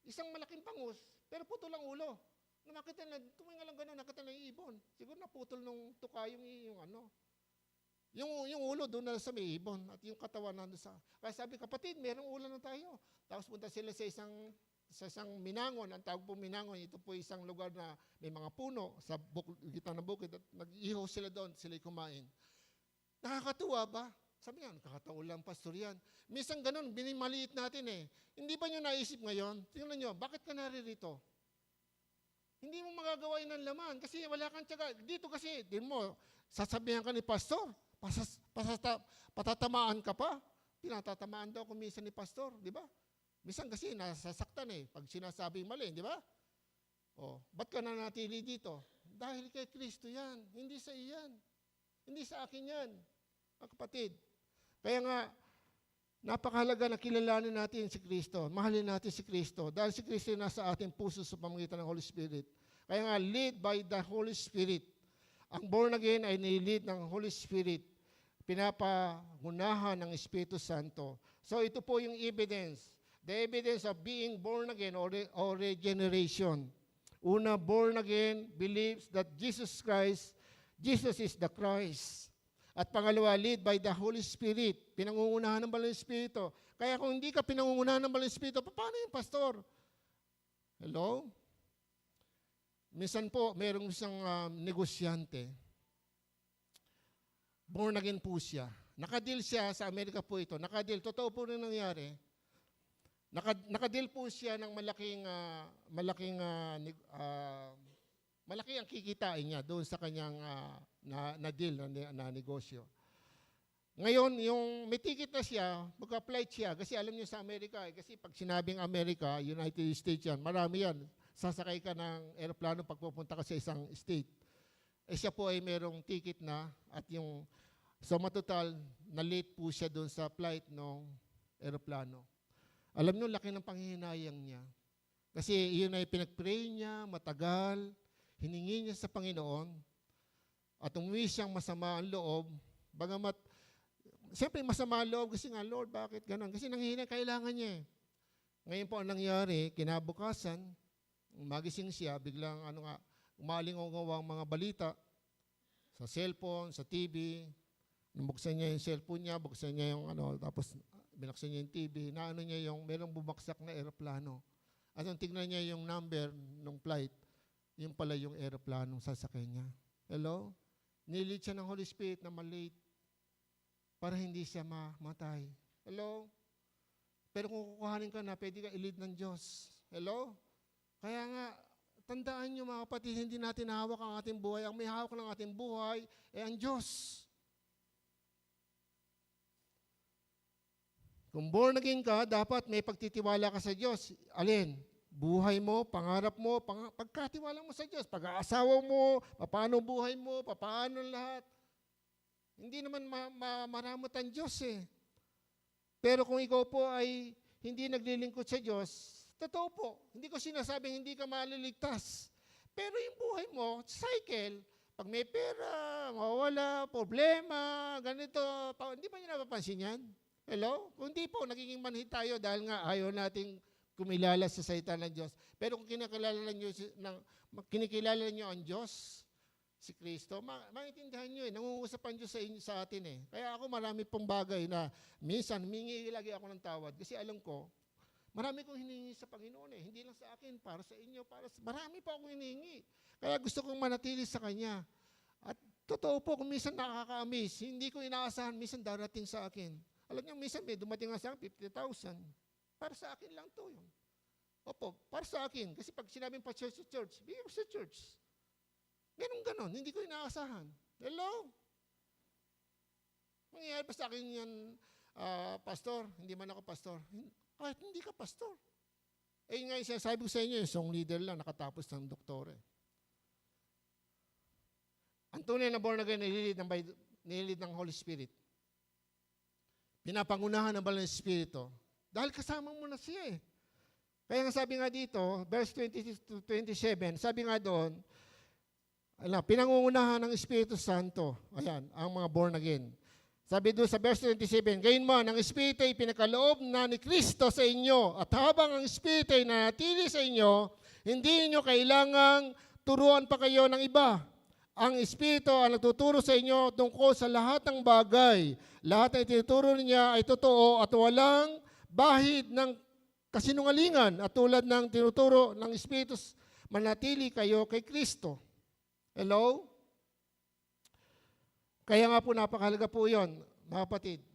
isang malaking bangus, pero putol ang ulo. Nakita na, tuminga lang gano'n, nakita na yung ibon. Siguro naputol nung tuka yung ulo doon na sa may ibon at yung katawan nandun sa. Kaya sabi, kapatid, merong ulo na tayo. Tapos punta sila sa isang minangon, ang tawag po minangon, ito po isang lugar na may mga puno sa gitna ng bukid at nag-ihaw sila doon, sila'y kumain. Nakakatuwa ba? Sabi niya, nakakatawa lang, pastor yan. Minsan ganun, binimaliit natin Hindi ba nyo naisip ngayon? Tingnan nyo, bakit ka naririto? Hindi mo magagawa ng laman kasi wala kang tiyaga. Dito kasi, din mo, sasabihan ka ni pastor, patatamaan ka pa. Pinatatamaan daw kung minsan ni pastor, di ba? Minsan kasi nasasaktan pag sinasabi mali, di ba? Ba't ka nanatili dito? Dahil kay Kristo yan, hindi sa iyan. Hindi sa akin yan, mga kapatid. Kaya nga, napakahalaga na kilalanin natin si Kristo. Mahalin natin si Kristo. Dahil si Kristo nasa ating puso sa pamamagitan ng Holy Spirit. Kaya nga, lead by the Holy Spirit. Ang born again ay nilid ng Holy Spirit. Pinapangunahan ng Espiritu Santo. So ito po yung evidence. The evidence of being born again or regeneration. Una, born again believes that Jesus is the Christ. At pangalawa, lead by the Holy Spirit. Pinangungunahan ng Banal na Espiritu. Kaya kung hindi ka pinangungunahan ng Banal na Espiritu, paano yung pastor? Hello? Minsan po, mayroong isang negosyante. Born again po siya. Nakadeal siya sa Amerika po ito. Nakadeal. Totoo po rin nangyari. Nakadeal po siya ng malaki ang kikitain niya doon sa kanyang na-deal, na negosyo. Ngayon, yung may ticket na siya, mag-apply siya, kasi alam niyo sa Amerika, kasi pag sinabing Amerika, United States yan, marami yan. sasakay ka ng eroplano pag pupunta ka sa isang state. Siya po ay merong ticket na at yung matotal, na-late po siya doon sa flight ng eroplano. Alam niyo, laki ng panghihinayang niya. Kasi yun ay pinag-pray niya, matagal, hiningi niya sa Panginoon, at umuwi siyang masama ang loob, bagamat, siyempre masama ang loob kasi nga, Lord, bakit ganun? Kasi nanghihina, kailangan niya eh. Ngayon po ang nangyari, kinabukasan, magising siya, biglang umalingaw ang mga balita sa cellphone, sa TV, buksan niya yung cellphone niya, buksan niya yung tapos binuksan niya yung TV, niya yung merong bumagsak na eroplano. At nung tignan niya yung number ng flight, yung pala yung eroplano sasakay niya. Hello? Nilead siya ng Holy Spirit na malate para hindi siya mamatay. Hello? Pero kung kukuhanin ka na, pwede ka i-lead ng Diyos. Hello? Kaya nga, tandaan niyo mga kapatid, hindi natin hawak ang ating buhay. Ang may hawak ng ating buhay ay ang Diyos. Kung born again ka, dapat may pagtitiwala ka sa Diyos. Alin? Buhay mo, pangarap mo, pagkatiwala mo sa Diyos. Pag-aasawa mo, paano buhay mo, paano lahat. Hindi naman maramot ang Diyos eh. Pero kung ikaw po ay hindi naglilingkod sa Diyos, totoo po, hindi ko sinasabing hindi ka maliligtas. Pero yung buhay mo, cycle, pag may pera, mawawala, problema, ganito, hindi ba niyo napapansin yan? Hello? Kung di po, nagiging manhid tayo dahil nga ayaw nating kumilala sa salita ng Diyos. Pero kung kinikilala niyo ang Diyos, si Kristo, maintindihan niyo eh, nangungusap ang Diyos sa atin eh. Kaya ako marami pong bagay na minsan humingi lagi ako ng tawad kasi alam ko, marami kong hiningi sa Panginoon eh. Hindi lang sa akin, para sa inyo, marami pa akong hiningi. Kaya gusto kong manatili sa Kanya. At totoo po, kung minsan nakaka-amaze, hindi ko inaasahan, minsan darating sa akin. Alam niyo, minsan may dumating nga sa akin, 50,000. Para sa akin lang to yun. Opo, para sa akin. Kasi pag sinabing pa church, bigay ko sa church. Ganon, hindi ko inaasahan. Hello? Mangyayari pa sa akin yan, pastor, hindi man ako pastor. Kahit hindi ka pastor. Eh nga yung sinasabi ko sa inyo, yung song leader lang, nakatapos ng doktore. Ang tunay na born again, nililid ng Holy Spirit. Pinapangunahan ng banal na Espiritu. Dahil kasama mo na siya eh. Kaya nga sabi nga dito, verse 26-27, sabi nga doon, pinangungunahan ng Espiritu Santo. Ayan, ang mga born again. Sabi doon sa verse 27, gayon man, ang Espiritu ay pinakaloob na ni Kristo sa inyo. At habang ang Espiritu ay nanatili sa inyo, hindi niyo kailangang turuan pa kayo ng iba. Ang Espiritu ang nagtuturo sa inyo tungkol sa lahat ng bagay. Lahat ng tinuturo niya ay totoo at walang bahid ng kasinungalingan. At tulad ng tinuturo ng Espiritu, manatili kayo kay Kristo. Hello? Kaya nga po napakahalaga po yun, mga kapatid.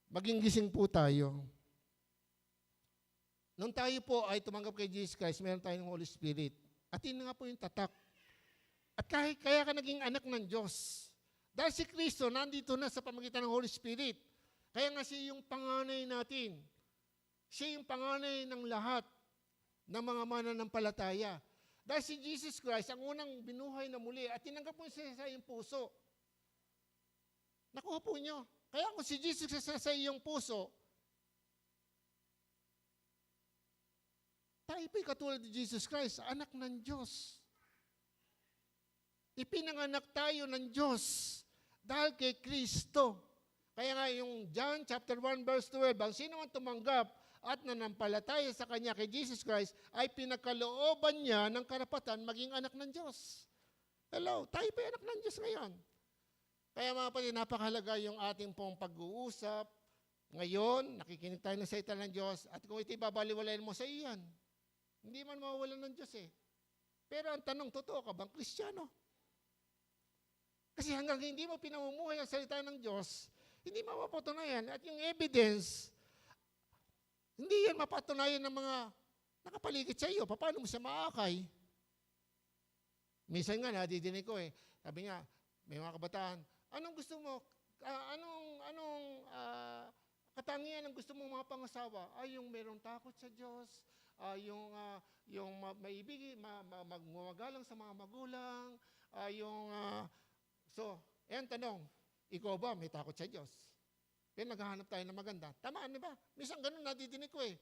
Maging gising po tayo. Nung tayo po ay tumanggap kay Jesus Christ, meron tayong Holy Spirit. At yun nga po yung tatak. At kaya ka naging anak ng Diyos. Dahil si Kristo nandito na sa pamagitan ng Holy Spirit. Kaya nga siya yung panganay natin. Siya yung panganay ng lahat ng mga mananampalataya. Dahil si Jesus Christ, ang unang binuhay na muli at tinanggap mo siya sa iyong puso. Nakuha po nyo. Kaya kung si Jesus Christ sa iyong puso, tayo po'y katulad ni Jesus Christ, anak ng Diyos. Ipinanganak tayo ng Diyos dahil kay Kristo. Kaya nga yung John chapter 1 verse 12, ang sino man tumanggap at nanampalataya sa Kanya kay Jesus Christ ay pinakalooban niya ng karapatan maging anak ng Diyos. Hello, tayo pa anak ng Diyos ngayon. Kaya mga kapatid, napakahalaga yung ating pong pag-uusap. Ngayon, nakikinig tayo ng salita ng Diyos at kung ito'y babaliwalayin mo sa iyan, hindi man mawawalan ng Diyos eh. Pero ang tanong, totoo ka bang Kristiyano? Kasi hanggang hindi mo pinamumuhay ang salita ng Diyos, hindi mapapatunayan. At yung evidence, hindi yan mapatunayan ng mga nakapaligid sa iyo. Paano mo siya maakay? Minsan nga, nadidinig ko eh. Sabi nga, may mga kabataan, anong gusto mo? Katangian ang gusto mo mga pangasawa? Ay, yung merong takot sa Diyos, maibig, magmagalang sa mga magulang, ayan tanong, ikaw ba may takot sa Diyos? Pero naghahanap tayo ng maganda. Tama, di ba? Minsan ganun nadidinig ko eh.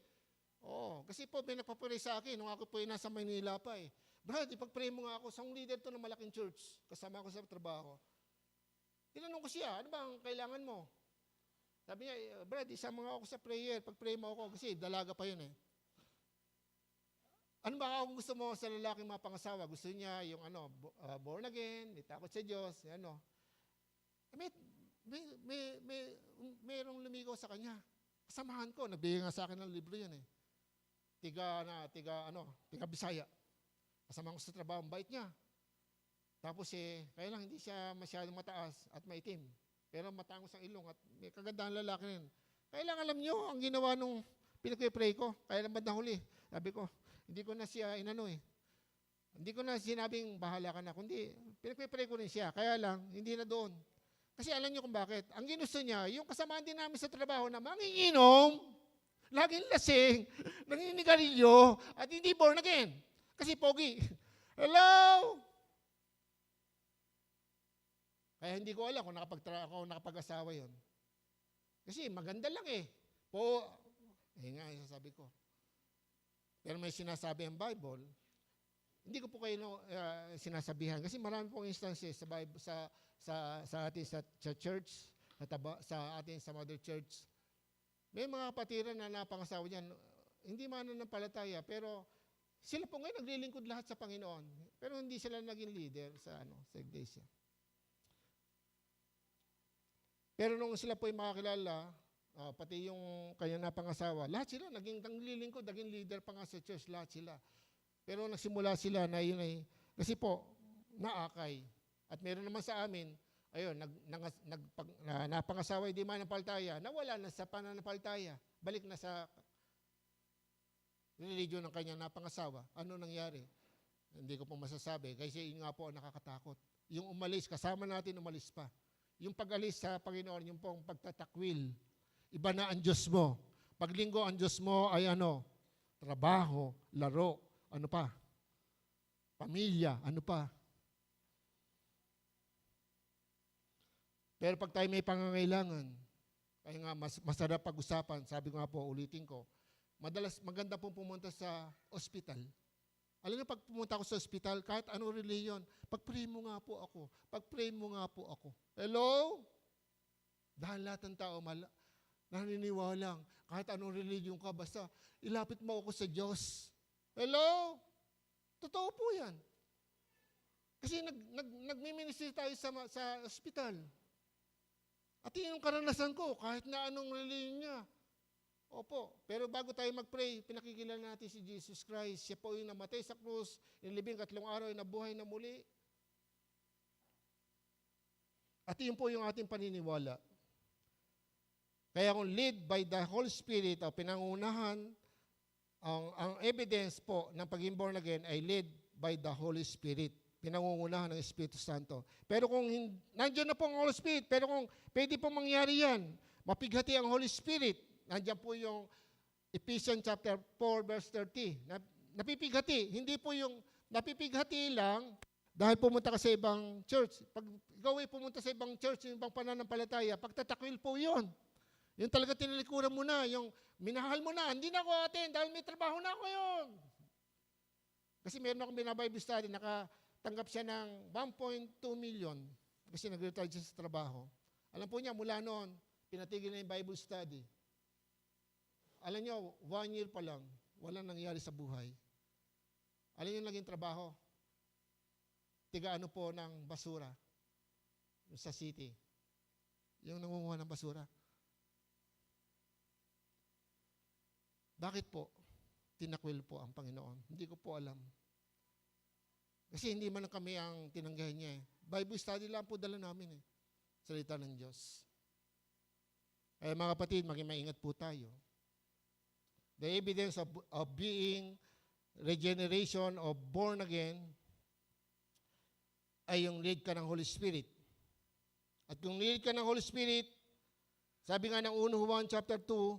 Oo, kasi po may nagpapray sa akin nung ako po ay nasa Maynila pa eh. Brad, ipag-pray mo nga ako, isang leader to ng malaking church, kasama ko sa trabaho. Tinanong ko siya, ano ba ang kailangan mo? Sabi niya, Brad, isama nga ako sa prayer, pag-pray mo ako, kasi dalaga pa yun eh. Ano ba ang gusto mo sa lalaking mapangasawa? Gusto niya yung born again, may takot sa Diyos, mayroong lumigaw sa kanya. Kasamahan ko, nagbigay nga sa akin ng libro yan eh. Tiga Bisaya. Kasama ko sa trabaho, ang bait niya. Tapos kaya lang hindi siya masyadong mataas at maitim. Pero matangos ang ilong at may kagandang lalaki rin. Kaya lang alam niyo, ang ginawa nung pinag-pray ko, kaya lang bandang huli, sabi ko, hindi ko na siya hindi ko na sinabing bahala ka na, kundi pinag-pray ko rin siya. Kaya lang, hindi na doon. Kasi alam niyo kung bakit. Ang ginusto niya, yung kasamaan din namin sa trabaho na manginginom, laging lasing, nangingigarilyo, at hindi born again. Kasi pogi. Hello? Kaya hindi ko alam kung nakapag-asawa yun. Kasi maganda lang eh. Nga yung sasabi ko. Pero may sinasabi ang Bible, hindi ko po kayo sinasabihan. Kasi marami pong instances sa Bible, sa atin sa church, sa atin sa mother church. May mga kapatiran na napangasawa niyan, hindi mananampalataya, pero sila po ngayon naglilingkod lahat sa Panginoon. Pero hindi sila naging leader sa iglesia. Pero nung sila po ay makakilala, pati yung kanyang napangasawa, lahat sila naging naglilingkod, naging leader pa nga sa church, lahat sila. Pero nagsimula sila na yun ay, kasi po, naakay. At meron naman sa amin, ayun, napangasawa, hindi mananampalataya, nawala na sa pananampalataya, balik na sa religion ng kanyang napangasawa. Ano nangyari? Hindi ko po masasabi, kasi yun nga po nakakatakot. Yung umalis, kasama natin umalis pa. Yung pag-alis sa Panginoon, yung pong pagtatakwil, iba na ang Diyos mo. Paglinggo, ang Diyos mo ay trabaho, laro, ano pa? Pamilya, ano pa? Pero pag tayo may pangangailangan, kaya nga masarap pag-usapan, sabi ko nga po, ulitin ko, maganda pong pumunta sa ospital. Alam niyo, pag pumunta ako sa ospital, kahit anong reliyon, pag-pray mo nga po ako. Pag-pray mo nga po ako. Hello? Dahil lahat ng tao naniniwalang, kahit anong reliyon ka, basta ilapit mo ako sa Diyos. Hello? Totoo po yan. Kasi nagmi-ministry tayo sa ospital. At yun yung karanasan ko, kahit na anong reliyon niya. Opo, pero bago tayo mag-pray, pinakikilala natin si Jesus Christ. Siya po yung namatay sa krus, inilibing 3 araw, nabuhay na muli. At yun po yung ating paniniwala. Kaya kung lead by the Holy Spirit, o pinangunahan, ang evidence po ng pagiging born again ay led by the Holy Spirit. Pinangungunahan ng Espiritu Santo. Pero kung nandiyan na po ang Holy Spirit, pero kung pwede po mangyari yan, mapighati ang Holy Spirit, nandiyan po yung Ephesians chapter 4 verse 30. Napipighati. Hindi po yung napipighati lang dahil pumunta ka sa ibang church. Pag ikaw ay pumunta sa ibang church, yung ibang pananampalataya, pagtatakwil po yun. Yung talaga tinalikuran mo na, yung minahal mo na, hindi na ako atin dahil may trabaho na ako yun. Kasi meron akong binabible study, nakatanggap siya ng 1.2 million kasi nag-retire siya sa trabaho. Alam po niya, mula noon, pinatigil na yung Bible study. Alam niyo, 1 year pa lang, walang nangyari sa buhay. Alam niyo yung naging trabaho? Tiga-ano po ng basura sa city. Yung nangunguha ng basura. Bakit po tinakwil po ang Panginoon? Hindi ko po alam. Kasi hindi man kami ang tinanggahan niya eh. Bible study lang po dala namin eh. Salita ng Diyos. Kaya mga kapatid, maging maingat po tayo. The evidence of being regeneration or born again ay yung lead ka ng Holy Spirit. At kung lead ka ng Holy Spirit, sabi nga ng 1 Juan chapter 2,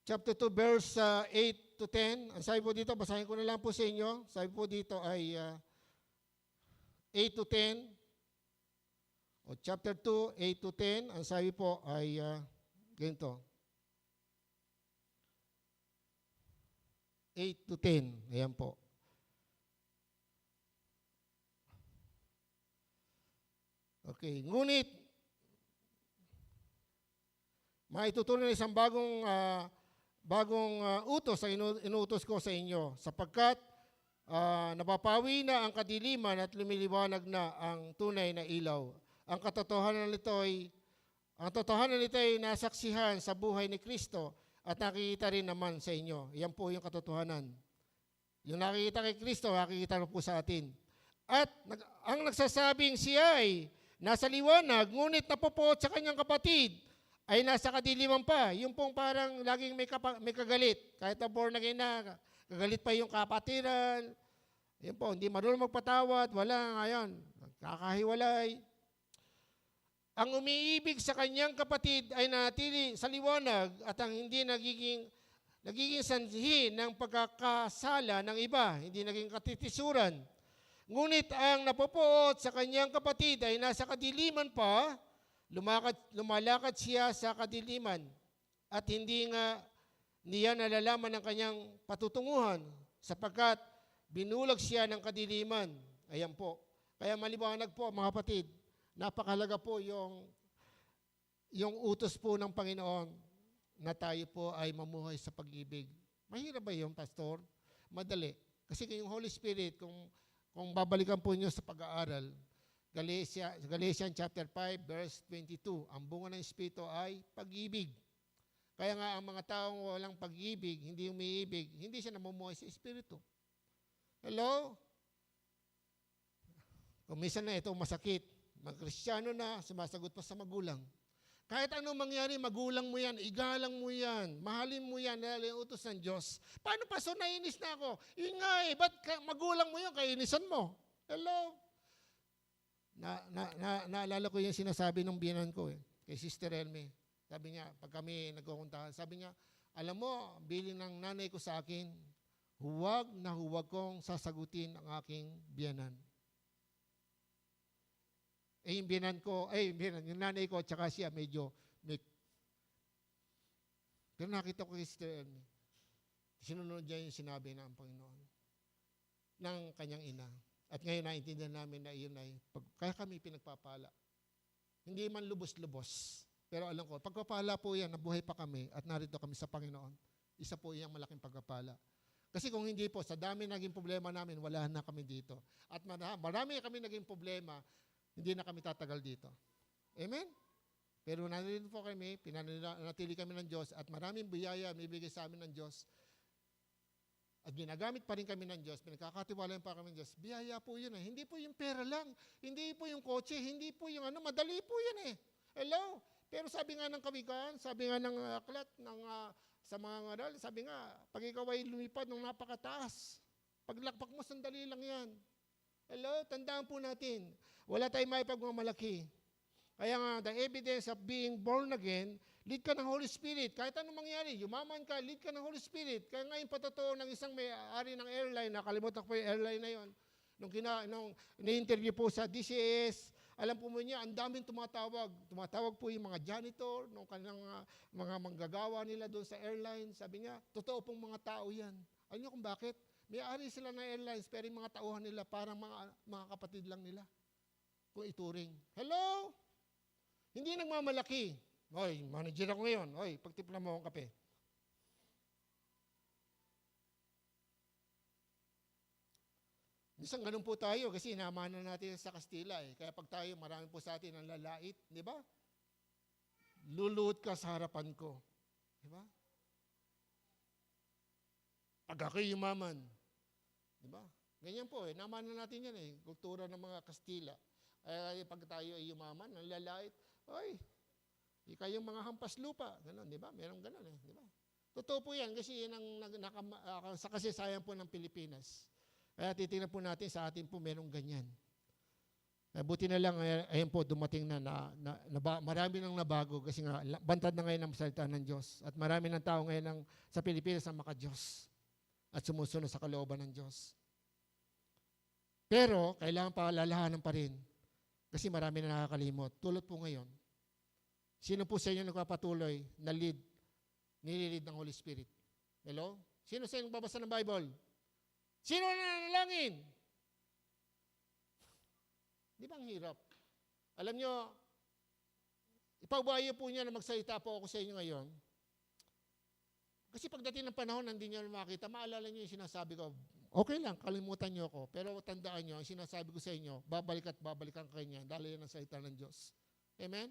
chapter 2, verse 8 to 10. Ang sabi po dito, basahin ko na lang po sa inyo. Sabi po dito ay 8 to 10. O chapter 2, 8 to 10. Ang sabi po ay ganito. 8 to 10. Ayan po. Okay. Ngunit, maitutuloy na isang bagong utos ang inuutos ko sa inyo, sapagkat napapawi na ang kadiliman at lumiliwanag na ang tunay na ilaw. Ang katotohanan nito ay nasaksihan sa buhay ni Kristo at nakikita rin naman sa inyo. Yan po yung katotohanan. Yung nakikita kay Kristo, nakikita rin po sa atin. At ang nagsasabing siya ay nasa liwanag, ngunit napopoot sa kanyang kapatid, ay nasa kadiliman pa. Yung pong parang laging may kagalit. Kahit na born again na, kagalit pa yung kapatiran. Yun po, hindi marunong magpatawad, wala ngayon. Kakahiwalay. Ang umiibig sa kanyang kapatid ay nanatili sa liwanag at ang hindi nagiging sanhi ng pagkakasala ng iba, hindi naging katitisuran. Ngunit ang napopoot sa kanyang kapatid ay nasa kadiliman pa, lumalakad siya sa kadiliman at hindi nga niya nalalaman ang kanyang patutunguhan sapagkat binulag siya ng kadiliman. Ayan po. Kaya maliwanag po mga kapatid, napakahalaga po yung utos po ng Panginoon na tayo po ay mamuhay sa pag-ibig. Mahirap ba yung pastor? Madali. Kasi yung Holy Spirit, kung babalikan po niyo sa pag-aaral, Galatians chapter 5, verse 22, ang bunga ng Espiritu ay pag-ibig. Kaya nga ang mga taong walang pag-ibig, hindi umiibig, hindi siya namumuhay sa Espiritu. Hello? Kung minsan na ito masakit, mag-Kristyano na, sumasagot pa sa magulang. Kahit anong mangyari, magulang mo yan, igalang mo yan, mahalin mo yan, dahil yung utos ng Diyos. Paano pa? So nainis na ako. Yun nga ba't magulang mo yun, kainisan mo? Hello? Naalala ko yung sinasabi ng biyanan ko kay Sister Elme. Sabi niya, pag kami nagkukuntahan, sabi niya, alam mo, biling ng nanay ko sa akin, huwag na huwag kong sasagutin ang aking biyanan. Yung yung nanay ko, tsaka siya medyo, pero nakita ko kay Sister Elme, sinunod niya yung sinabi ng Panginoon, ng kanyang ina. At ngayon naintindihan namin na iyon ay, kaya kami pinagpapala. Hindi man lubos-lubos. Pero alam ko, pagpapala po yan, nabuhay pa kami at narito kami sa Panginoon. Isa po iyang malaking pagpapala. Kasi kung hindi po, sa dami naging problema namin, wala na kami dito. At marami kami naging problema, hindi na kami tatagal dito. Amen? Pero narito po kami, pinanatili kami ng Diyos at maraming biyaya may sa amin ng Diyos. At ginagamit pa rin kami ng Diyos, pinagkakatiwalayan pa kami ng Diyos. Biyaya po yun Hindi po yung pera lang, hindi po yung kotse, hindi po yung madali po yun Hello? Pero sabi nga ng kawikaan, sabi nga ng aklat, sa mga ngaral, sabi nga, pag ikaw ay lumipad ng napakataas, paglakpak mo, sandali lang yan. Hello? Tandaan po natin, wala tayong may pagmamalaki. Kaya nga, the evidence of being born again, lead ka ng Holy Spirit. Kahit anong mangyari, yumaman ka, lead ka ng Holy Spirit. Kaya nga yung patotoo ng isang may-ari ng airline, nakalimutan ko yung airline na yon. Nung ni-interview po sa DCAS, alam po mo niya, ang daming tumatawag. Tumatawag po yung mga janitor, nung kanilang mga manggagawa nila doon sa airline. Sabi niya, totoo pong mga tao yan. Alam niyo kung bakit? May-ari sila ng airlines, pero yung mga tauhan nila, parang mga kapatid lang nila. Kung ituring. Hello? Hindi nagmamalaki. Hoy, manager ako ngayon. Hoy, pagtipla mo akong kape. Minsan ganun po tayo kasi hinamanan natin sa Kastila Kaya pag tayo, marami po sa atin ang lalait, di ba? Luluhod ka sa harapan ko. Di ba? Pag ako'y yumaman. Di ba? Ganyan po namanan natin yan kultura ng mga Kastila. Pag tayo ay yumaman, ang lalait, oy, kayong mga hampas lupa, gano'n, di ba? Merong gano'n di ba? Totoo po yan kasi yan ang sa kasaysayan po ng Pilipinas. Kaya titingnan po natin sa atin po merong ganyan. Buti na lang, ayun po, dumating marami nang nabago kasi nga, bantad na ngayon ang salita ng Diyos. At marami ng tao ngayon sa Pilipinas ang maka-Diyos at sumusunod sa kalooban ng Diyos. Pero, kailangan paalalahanan pa rin kasi marami na nakakalimot. Tulad po ngayon, sino po sa inyo nagpapatuloy na nililid ng Holy Spirit? Hello? Sino sa inyo nagbabasa ng Bible? Sino na nanalangin? Di ba ang hirap? Alam nyo, ipagbayo po niya na magsalita po ako sa inyo ngayon. Kasi pagdating ng panahon, hindi niyo makita, maalala niyo yung sinasabi ko, okay lang, kalimutan niyo ako. Pero tandaan niyo, ang sinasabi ko sa inyo, babalik at babalikan kayo niya dahil yan ang salita ng Diyos. Amen?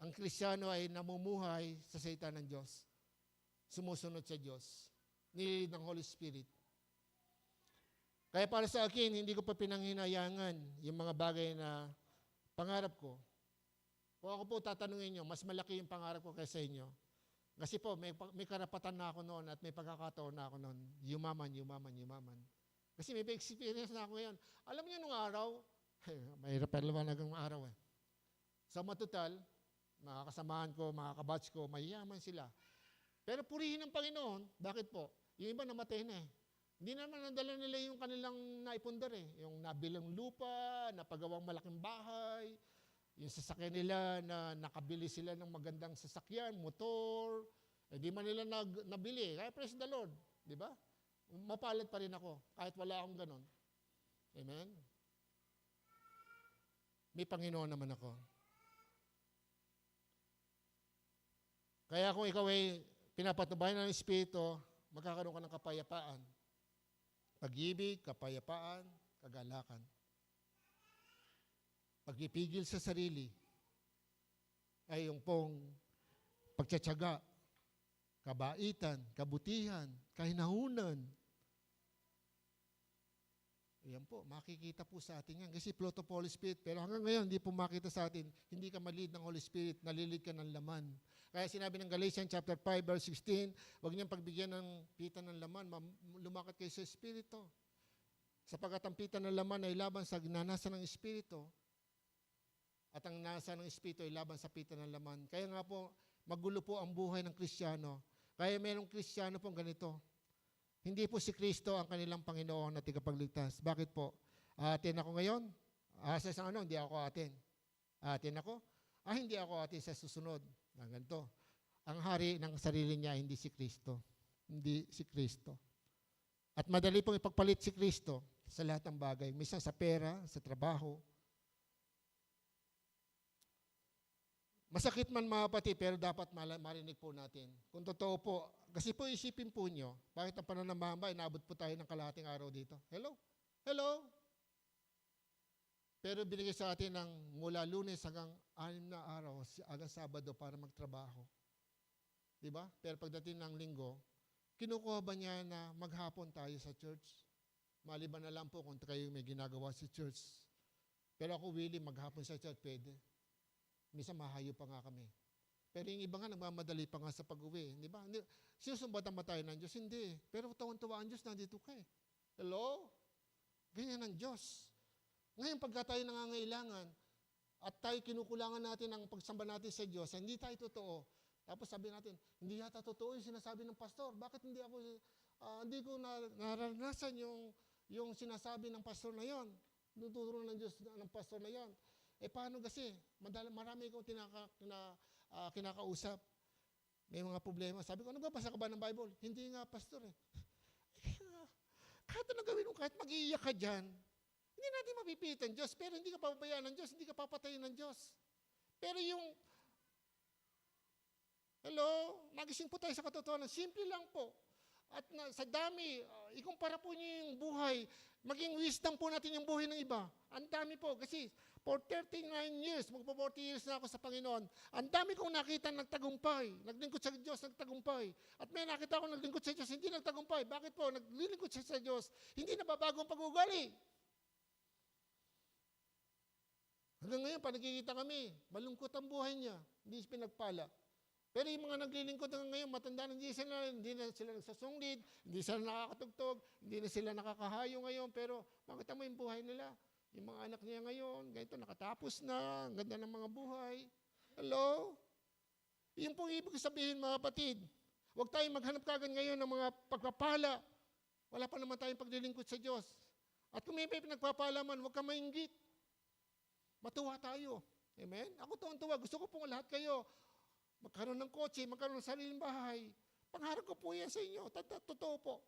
Ang Kristiyano ay namumuhay sa salita ng Diyos. Sumusunod sa Diyos. Nililid ng Holy Spirit. Kaya para sa akin, hindi ko pa pinanghinayangan yung mga bagay na pangarap ko. Kung ako po tatanungin nyo, mas malaki yung pangarap ko kaysa inyo. Kasi po, may karapatan na ako noon at may pagkakataon na ako noon. Yumaman. Kasi may experience na ako ngayon. Alam niyo nung araw, mahirap pala ng araw eh. Sa matutal, mga kasamahan ko, mga kabatch ko, mayayaman sila. Pero purihin ng Panginoon, bakit po? Yung iba namatay na eh. Hindi naman nadala nila yung kanilang naipundar eh. Yung nabilang lupa, napagawang malaking bahay, yung sasakyan nila na nakabili sila ng magandang sasakyan, motor, di man nila nabili. Kaya praise the Lord, di ba? Mapalad pa rin ako, kahit wala akong ganon. Amen? May Panginoon naman ako. Kaya kung ikaw ay pinapatubayan ng Espiritu, magkakaroon ka ng kapayapaan. Pag-ibig, kapayapaan, kagalakan. Pag-ipigil sa sarili ay yung pong pagtsatsaga, kabaitan, kabutihan, kahinahunan. Ayan po, makikita po sa atin yan. Kasi flow of Holy Spirit. Pero hanggang ngayon, hindi po makita sa atin, hindi ka malid ng Holy Spirit, nalilid ka ng laman. Kaya sinabi ng Galatians chapter 5, verse 16, huwag niyang pagbigyan ng pita ng laman, lumakad kayo sa Espiritu. Sapagkat ang pita ng laman ay laban sa ginanasa ng Espiritu. At ang nasa ng Espiritu ay laban sa pita ng laman. Kaya nga po, magulo po ang buhay ng Kristiyano. Kaya mayroong Kristiyano pong ganito. Hindi po si Kristo ang kanilang Panginoon at tagapagligtas. Bakit po? Atin ako ngayon? Sa isang hindi ako atin. Atin ako? Hindi ako atin sa susunod. Ganito. Ang hari ng sarili niya, hindi si Kristo. Hindi si Kristo. At madali pong ipagpalit si Kristo sa lahat ng bagay. Minsan sa pera, sa trabaho. Masakit man mga kapatid, pero dapat marinig po natin. Kung totoo po, kasi po isipin po nyo, bakit ang pananambamba, inabot po tayo ng kalahating araw dito. Hello? Hello? Pero binigay sa atin ng mula Lunes hanggang 6 na araw, hanggang Sabado para magtrabaho. Diba? Pero pagdating ng Linggo, kinukuha ba niya na maghapon tayo sa church? Maliban na lang po kung kayo may ginagawa sa church. Pero ako willing maghapon sa church, pwede. Minsan mahayo pa nga kami. Pero yung iba nga, nagmamadali pa nga sa pag-uwi. Di ba? Sinusumbatan ba tayo ng Diyos? Hindi. Pero tawan-tawa ang Diyos, nandito ka eh. Hello? Ganyan ang Diyos. Ngayon, pagka tayo nangangailangan, at tayo kinukulangan natin ang pagsamba natin sa Diyos, hindi tayo totoo. Tapos sabi natin, hindi yata totoo yung sinasabi ng pastor. Bakit hindi ko naranasan yung sinasabi ng pastor na yon? Tuturo ng Diyos ng pastor na yon. Paano kasi? Marami akong kinakausap. May mga problema. Sabi ko, nagbabasa ka ba ng Bible? Hindi nga, pastor eh. Kahit ano gawin mo, kahit mag-iiyak ka dyan, hindi natin mapipilit ang Diyos, pero hindi ka papabayaan ng Diyos, hindi ka papatayin ng Diyos. Pero magising po tayo sa katotohanan, simple lang po. At sa dami, ikumpara po niyo yung buhay, maging wisdom po natin yung buhay ng iba. Ang dami po, kasi for 39 years, magpo-40 years na ako sa Panginoon, ang dami kong nakita nagtagumpay, naglingkod sa Diyos, nagtagumpay. At may nakita ako naglingkod sa Diyos, hindi nagtagumpay. Bakit po? Naglilingkod siya sa Diyos, hindi nababago ang pag-ugali. Hanggang ngayon, pa nakikita kami, malungkot ang buhay niya, hindi siya pinagpala. Pero yung mga naglilingkod hanggang ngayon, matanda na hindi na sila nagsasunglid, hindi sila nakakatugtog, hindi na sila nakakahayo ngayon, pero makita mo yung buhay nila. Yung mga anak niya ngayon, ganito, nakatapos na, ang ganda ng mga buhay. Hello? Yung pong ibig sabihin, mga kapatid, huwag tayong maghanap kagad ngayon ng mga pagpapala. Wala pa naman tayong paglilingkod sa Diyos. At kung may pinagpapala man, huwag ka mainggit. Matuwa tayo. Amen? Ako tuwang-tuwa. Gusto ko pong lahat kayo magkaroon ng kotse, magkaroon ng sariling bahay. Pangarap ko po yan sa inyo. Totoo po.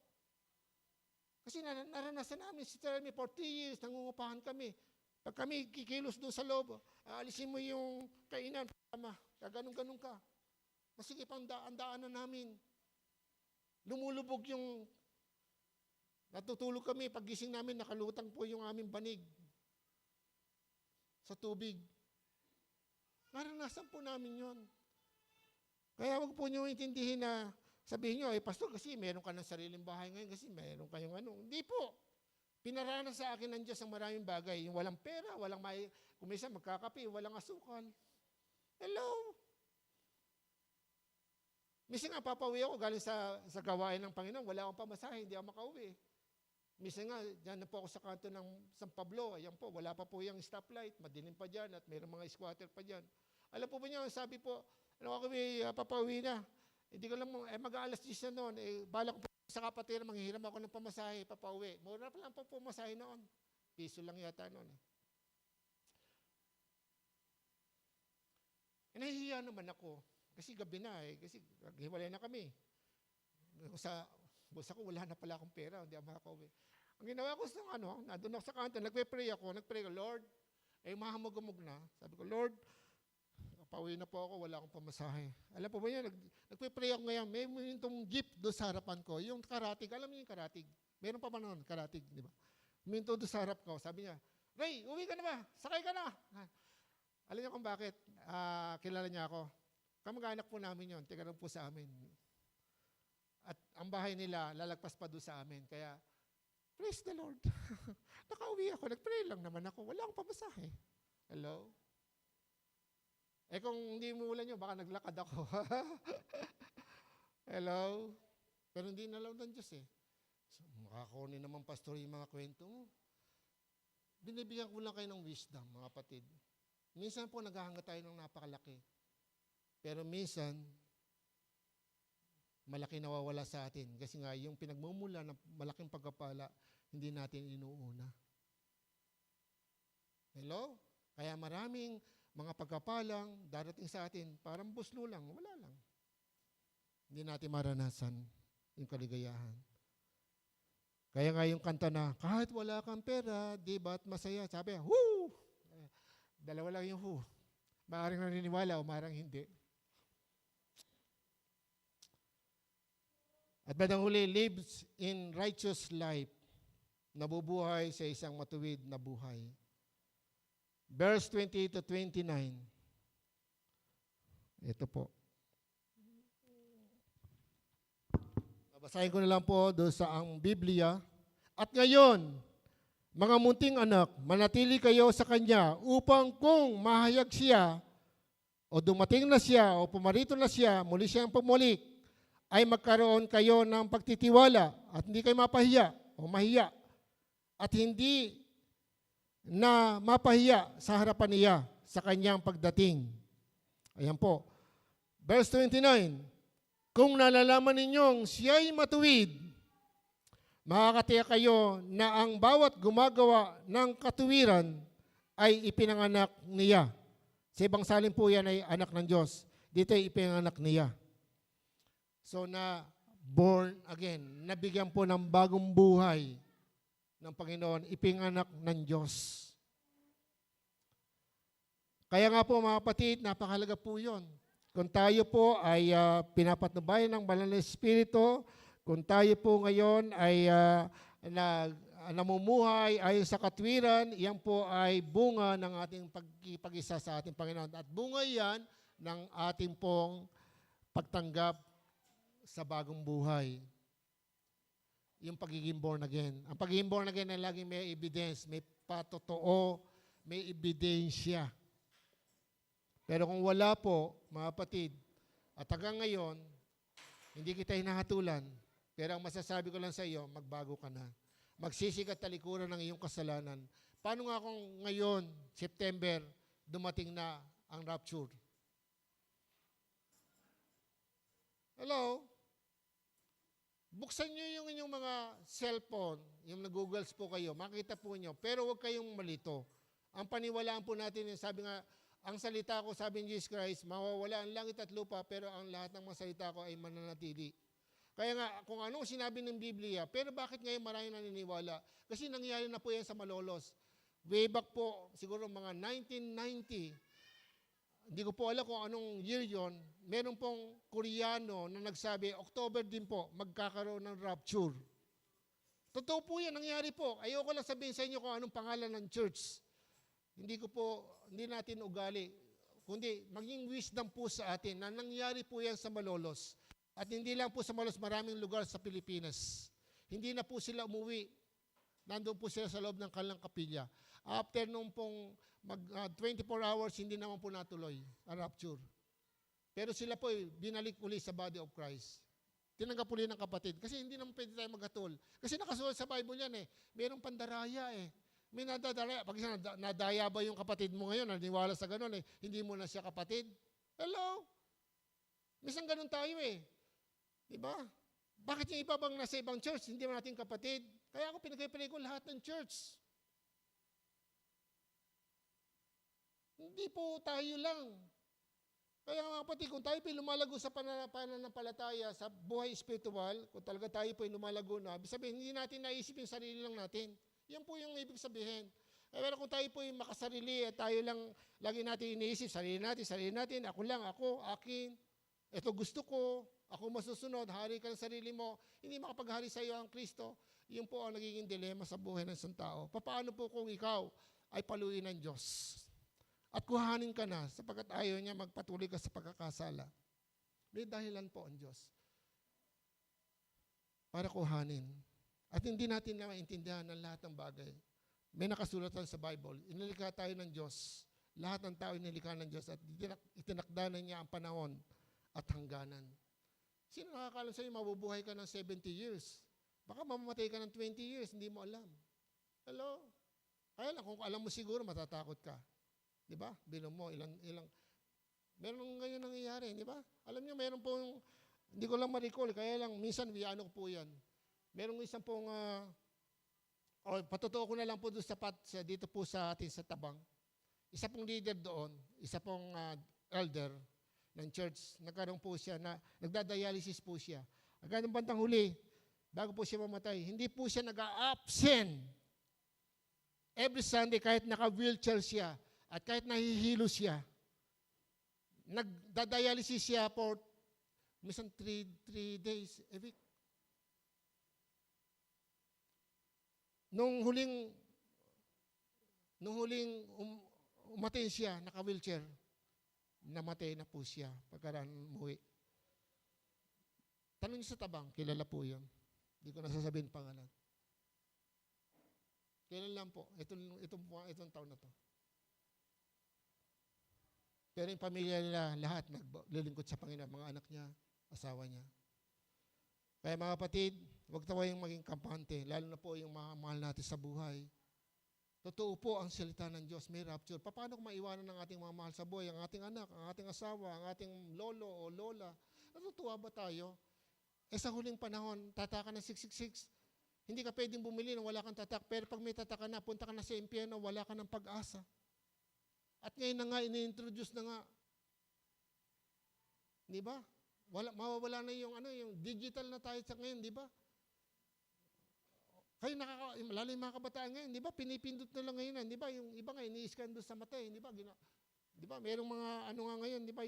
Kasi naranasan namin si Jeremy for 3 years, nangungupahan kami. Pag kami kikilos doon sa loob, aalisin mo yung kainan, ganun-ganun ka. Masigip ang daanan namin. Lumulubog yung, natutulog kami, paggising namin, nakalutang po yung aming banig sa tubig. Naranasan po namin yon. Kaya wag po nyo intindihin na sabihin nyo, pastor, kasi meron ka ng sariling bahay ngayon, kasi meron kayong ano. Hindi po. Pinaranas sa akin ng Diyos ang maraming bagay. Yung walang pera, walang kung minsan magkakape, walang asukal. Hello? Minsan nga papauwi ako galing sa gawain ng Panginoon, wala akong pamasahe, hindi ako makauwi. Minsan nga, dyan na po ako sa kanto ng San Pablo, ayan po, wala pa po yung stoplight, madilim pa dyan at mayroong mga squatter pa dyan. Alam po ba niyo, sabi po, ano ako papauwi na. Hindi ko lang mag-aalas 10 na noon, balak po sa kapatid, manghihiram ako ng pamasahe, papauwi. Mura pa lang po pamasahe noon. Piso lang yata noon. Nahihiya naman ako. Kasi gabi na kasi hiwalay na kami. Sa bulsa ko, wala na pala akong pera, hindi ako makakauwi. Ang ginawa ko sa nandun ako sa kanto, nagpe-pray ko, Lord, mahamog-amog na. Sabi ko, Lord, pauwi na po ako, wala akong pamasahe. Alam po ba yan, nagpe-pray ako ngayon, may itong jeep doon sa harapan ko, yung karatig, alam niyo yung karatig? Meron pa ba noon, karatig, di ba? Minto doon sa harap ko, sabi niya, Ray, uwi ka na ba? Sakay ka na. Alam niyo kung bakit? Kilala niya ako. Kamag-anak po namin yon, tiga lang po sa amin. At ang bahay nila, lalagpas pa doon sa amin. Kaya, praise the Lord. Nakauwi ako, nag-pray lang naman ako, wala akong pamasahe. Hello? Kung hindi mo ulan nyo, baka naglakad ako. Hello? Pero hindi nalaw ng Diyos So, makakunin naman, pastor, yung mga kwento mo. Binibigyan ko lang kayo ng wisdom, mga kapatid. Minsan po, naghahanga tayo ng napakalaki. Pero minsan, malaki nawawala sa atin. Kasi nga, yung pinagmumula ng malaking pagkapala, hindi natin inuuna. Hello? Kaya maraming mga pagkapalang darating sa atin, parang buslo lang, wala lang. Hindi natin maranasan yung kaligayahan. Kaya nga yung kanta na, kahit wala kang pera, di ba't masaya? Sabi, whoo! Dalawa lang yung whoo. Maaring naniniwala o maaaring hindi. At bandang huli, lives in righteous life, nabubuhay sa isang matuwid na buhay. Verse 28 to 29. Ito po. Babasahin ko na lang po doon sa ang Biblia. At ngayon, mga munting anak, manatili kayo sa Kanya upang kung mahayag siya o dumating na siya o pumarito na siya, muli siyang pumulik, ay magkaroon kayo ng pagtitiwala at hindi kayo mapahiya o mahiya at hindi na mapahiya sa harapan niya sa kanyang pagdating. Ayan po. Verse 29, kung nalalaman ninyong siya'y matuwid, makakatiyak kayo na ang bawat gumagawa ng katuwiran ay ipinanganak niya. Sa ibang salin po yan ay anak ng Diyos. Dito ay ipinanganak niya. So na born again, nabigyan po ng bagong buhay ng Panginoon, ipinanganak ng Diyos. Kaya nga po mga kapatid, napakahalaga po yun. Kung tayo po ay pinapatnubayan ng Banal na Espiritu, kung tayo po ngayon ay namumuhay ayon sa katwiran, yan po ay bunga ng ating pag-isa sa ating Panginoon. At bunga yan ng ating pong pagtanggap sa bagong buhay. Yung pagiging born again. Ang pagiging born again ay laging may evidence, may patotoo, may ebidensya. Pero kung wala po, mga kapatid, at hanggang ngayon, hindi kita hinahatulan, pero ang masasabi ko lang sa iyo, magbago ka na. Magsisig at talikuran ng iyong kasalanan. Paano nga kung ngayon, September, dumating na ang rapture? Hello? Buksan nyo yung inyong mga cellphone, yung nag-googles po kayo, makita po nyo, pero huwag kayong malito. Ang paniwalaan po natin, sabi nga, ang salita ko, sabi ni Jesus Christ, mawawala ang langit at lupa, pero ang lahat ng mga salita ko ay mananatili. Kaya nga, kung anong sinabi ng Biblia, pero bakit ngayon maraming naniniwala? Kasi nangyari na po yan sa Malolos. Way back po, siguro mga 1990, hindi ko po alam kung anong year yon, meron pong Koreano na nagsabi, October din po, magkakaroon ng rapture. Totoo po yan, nangyari po. Ayoko lang sabihin sa inyo kung anong pangalan ng church. Hindi natin ugali. Kundi, maging wisdom po sa atin na nangyari po yan sa Malolos. At hindi lang po sa Malolos, maraming lugar sa Pilipinas. Hindi na po sila umuwi. Nandun po sila sa loob ng kanilang kapilya. After nung pong 24 hours, hindi naman po natuloy ang rapture. Pero sila po binalik uli sa body of Christ. Tinanggap uli ng kapatid. Kasi hindi naman pwede tayo maghatol. Kasi nakasulat sa Bible yan eh. Merong pandaraya eh. May nadadaraya. Pag nadaya ba yung kapatid mo ngayon, naniwala sa ganun eh, hindi mo na siya kapatid? Hello? Minsan ganun tayo eh. Diba? Bakit yung iba bang nasa ibang church, hindi mo natin kapatid? Kaya ako pinagpipili ko lahat ng church. Hindi po tayo lang. Kaya mga kapatid, kung tayo po lumalago sa pananampalataya, sa buhay spiritual, kung talaga tayo po lumalago na, sabihin, hindi natin naisip yung sarili lang natin. Yan po yung ibig sabihin. Pero kung tayo po yung makasarili at tayo lang lagi natin iniisip, sarili natin, ako lang, ako, akin, ito gusto ko, ako masusunod, hari ka ng sarili mo, hindi makapaghari sa iyo ang Kristo. Yun po ang nagiging dilema sa buhay ng isang tao. Paano po kung ikaw ay paluin ng Diyos? At kuhanin ka na sapagkat ayaw niya magpatuloy ka sa pagkakasala. May dahilan po ang Diyos para kuhanin. At hindi natin na maintindihan ang lahat ng bagay. May nakasulatan sa Bible. Inilikha tayo ng Diyos. Lahat ng tao inilikha ng Diyos at itinakda na niya ang panahon at hangganan. Sino nakakalam sa'yo, mabubuhay ka ng 70 years? Baka mamamatay ka ng 20 years, hindi mo alam. Hello? Kaya lang, kung alam mo siguro, matatakot ka. Di ba? Binom mo, ilang. Meron ngayon nangyayari, di ba? Alam niyo, meron pong, hindi ko lang ma-recall, kaya lang, minsan, ano ko po yan. Merong isang pong, patotoo ko na lang po doon dito po sa atin sa Tabang. Isa pong leader doon, isa pong elder ng church, nagkaroon po siya na, nagdadialysis po siya. Hanggang ng bantang huli, bago po siya mamatay, hindi po siya nag-a-absent. Every Sunday, kahit naka-wheelchair siya, at kahit nahihilo siya, nagdadialysis siya for minsan 3 days a week. Nung huling umatay siya, naka-wheelchair, namatay na po siya pagkaraan umuwi. Tanong niyo sa Tabang, kilala po yun. Hindi ko nasasabihin pangalan. Kailan lang po, itong taon na to. Pero yung pamilya nila, lahat naglilingkod sa Panginoon, mga anak niya, asawa niya. Kaya mga kapatid, huwag tayong maging kampante, lalo na po yung mga mahal natin sa buhay. Totoo po ang salita ng Diyos, may rapture. Paano kung maiwanan ng ating mga mahal sa buhay, ang ating anak, ang ating asawa, ang ating lolo o lola? Natutuwa ba tayo? Sa huling panahon, tataka ng 666, hindi ka pwedeng bumili nang wala kang tatak, pero pag may tatak ka na, punta ka na sa impyerno, wala ka ng pag-asa. At ngayon na nga, ini-introduce na nga. Di ba? Mawawala na yung digital na tayo sa ngayon, di ba? Kayo lalo yung mga kabataan ngayon, di ba? Pinipindot na lang ngayon, di ba? Yung iba nga, ini-scan doon sa mata, di ba? Di ba? Merong mga, nga ngayon, di ba?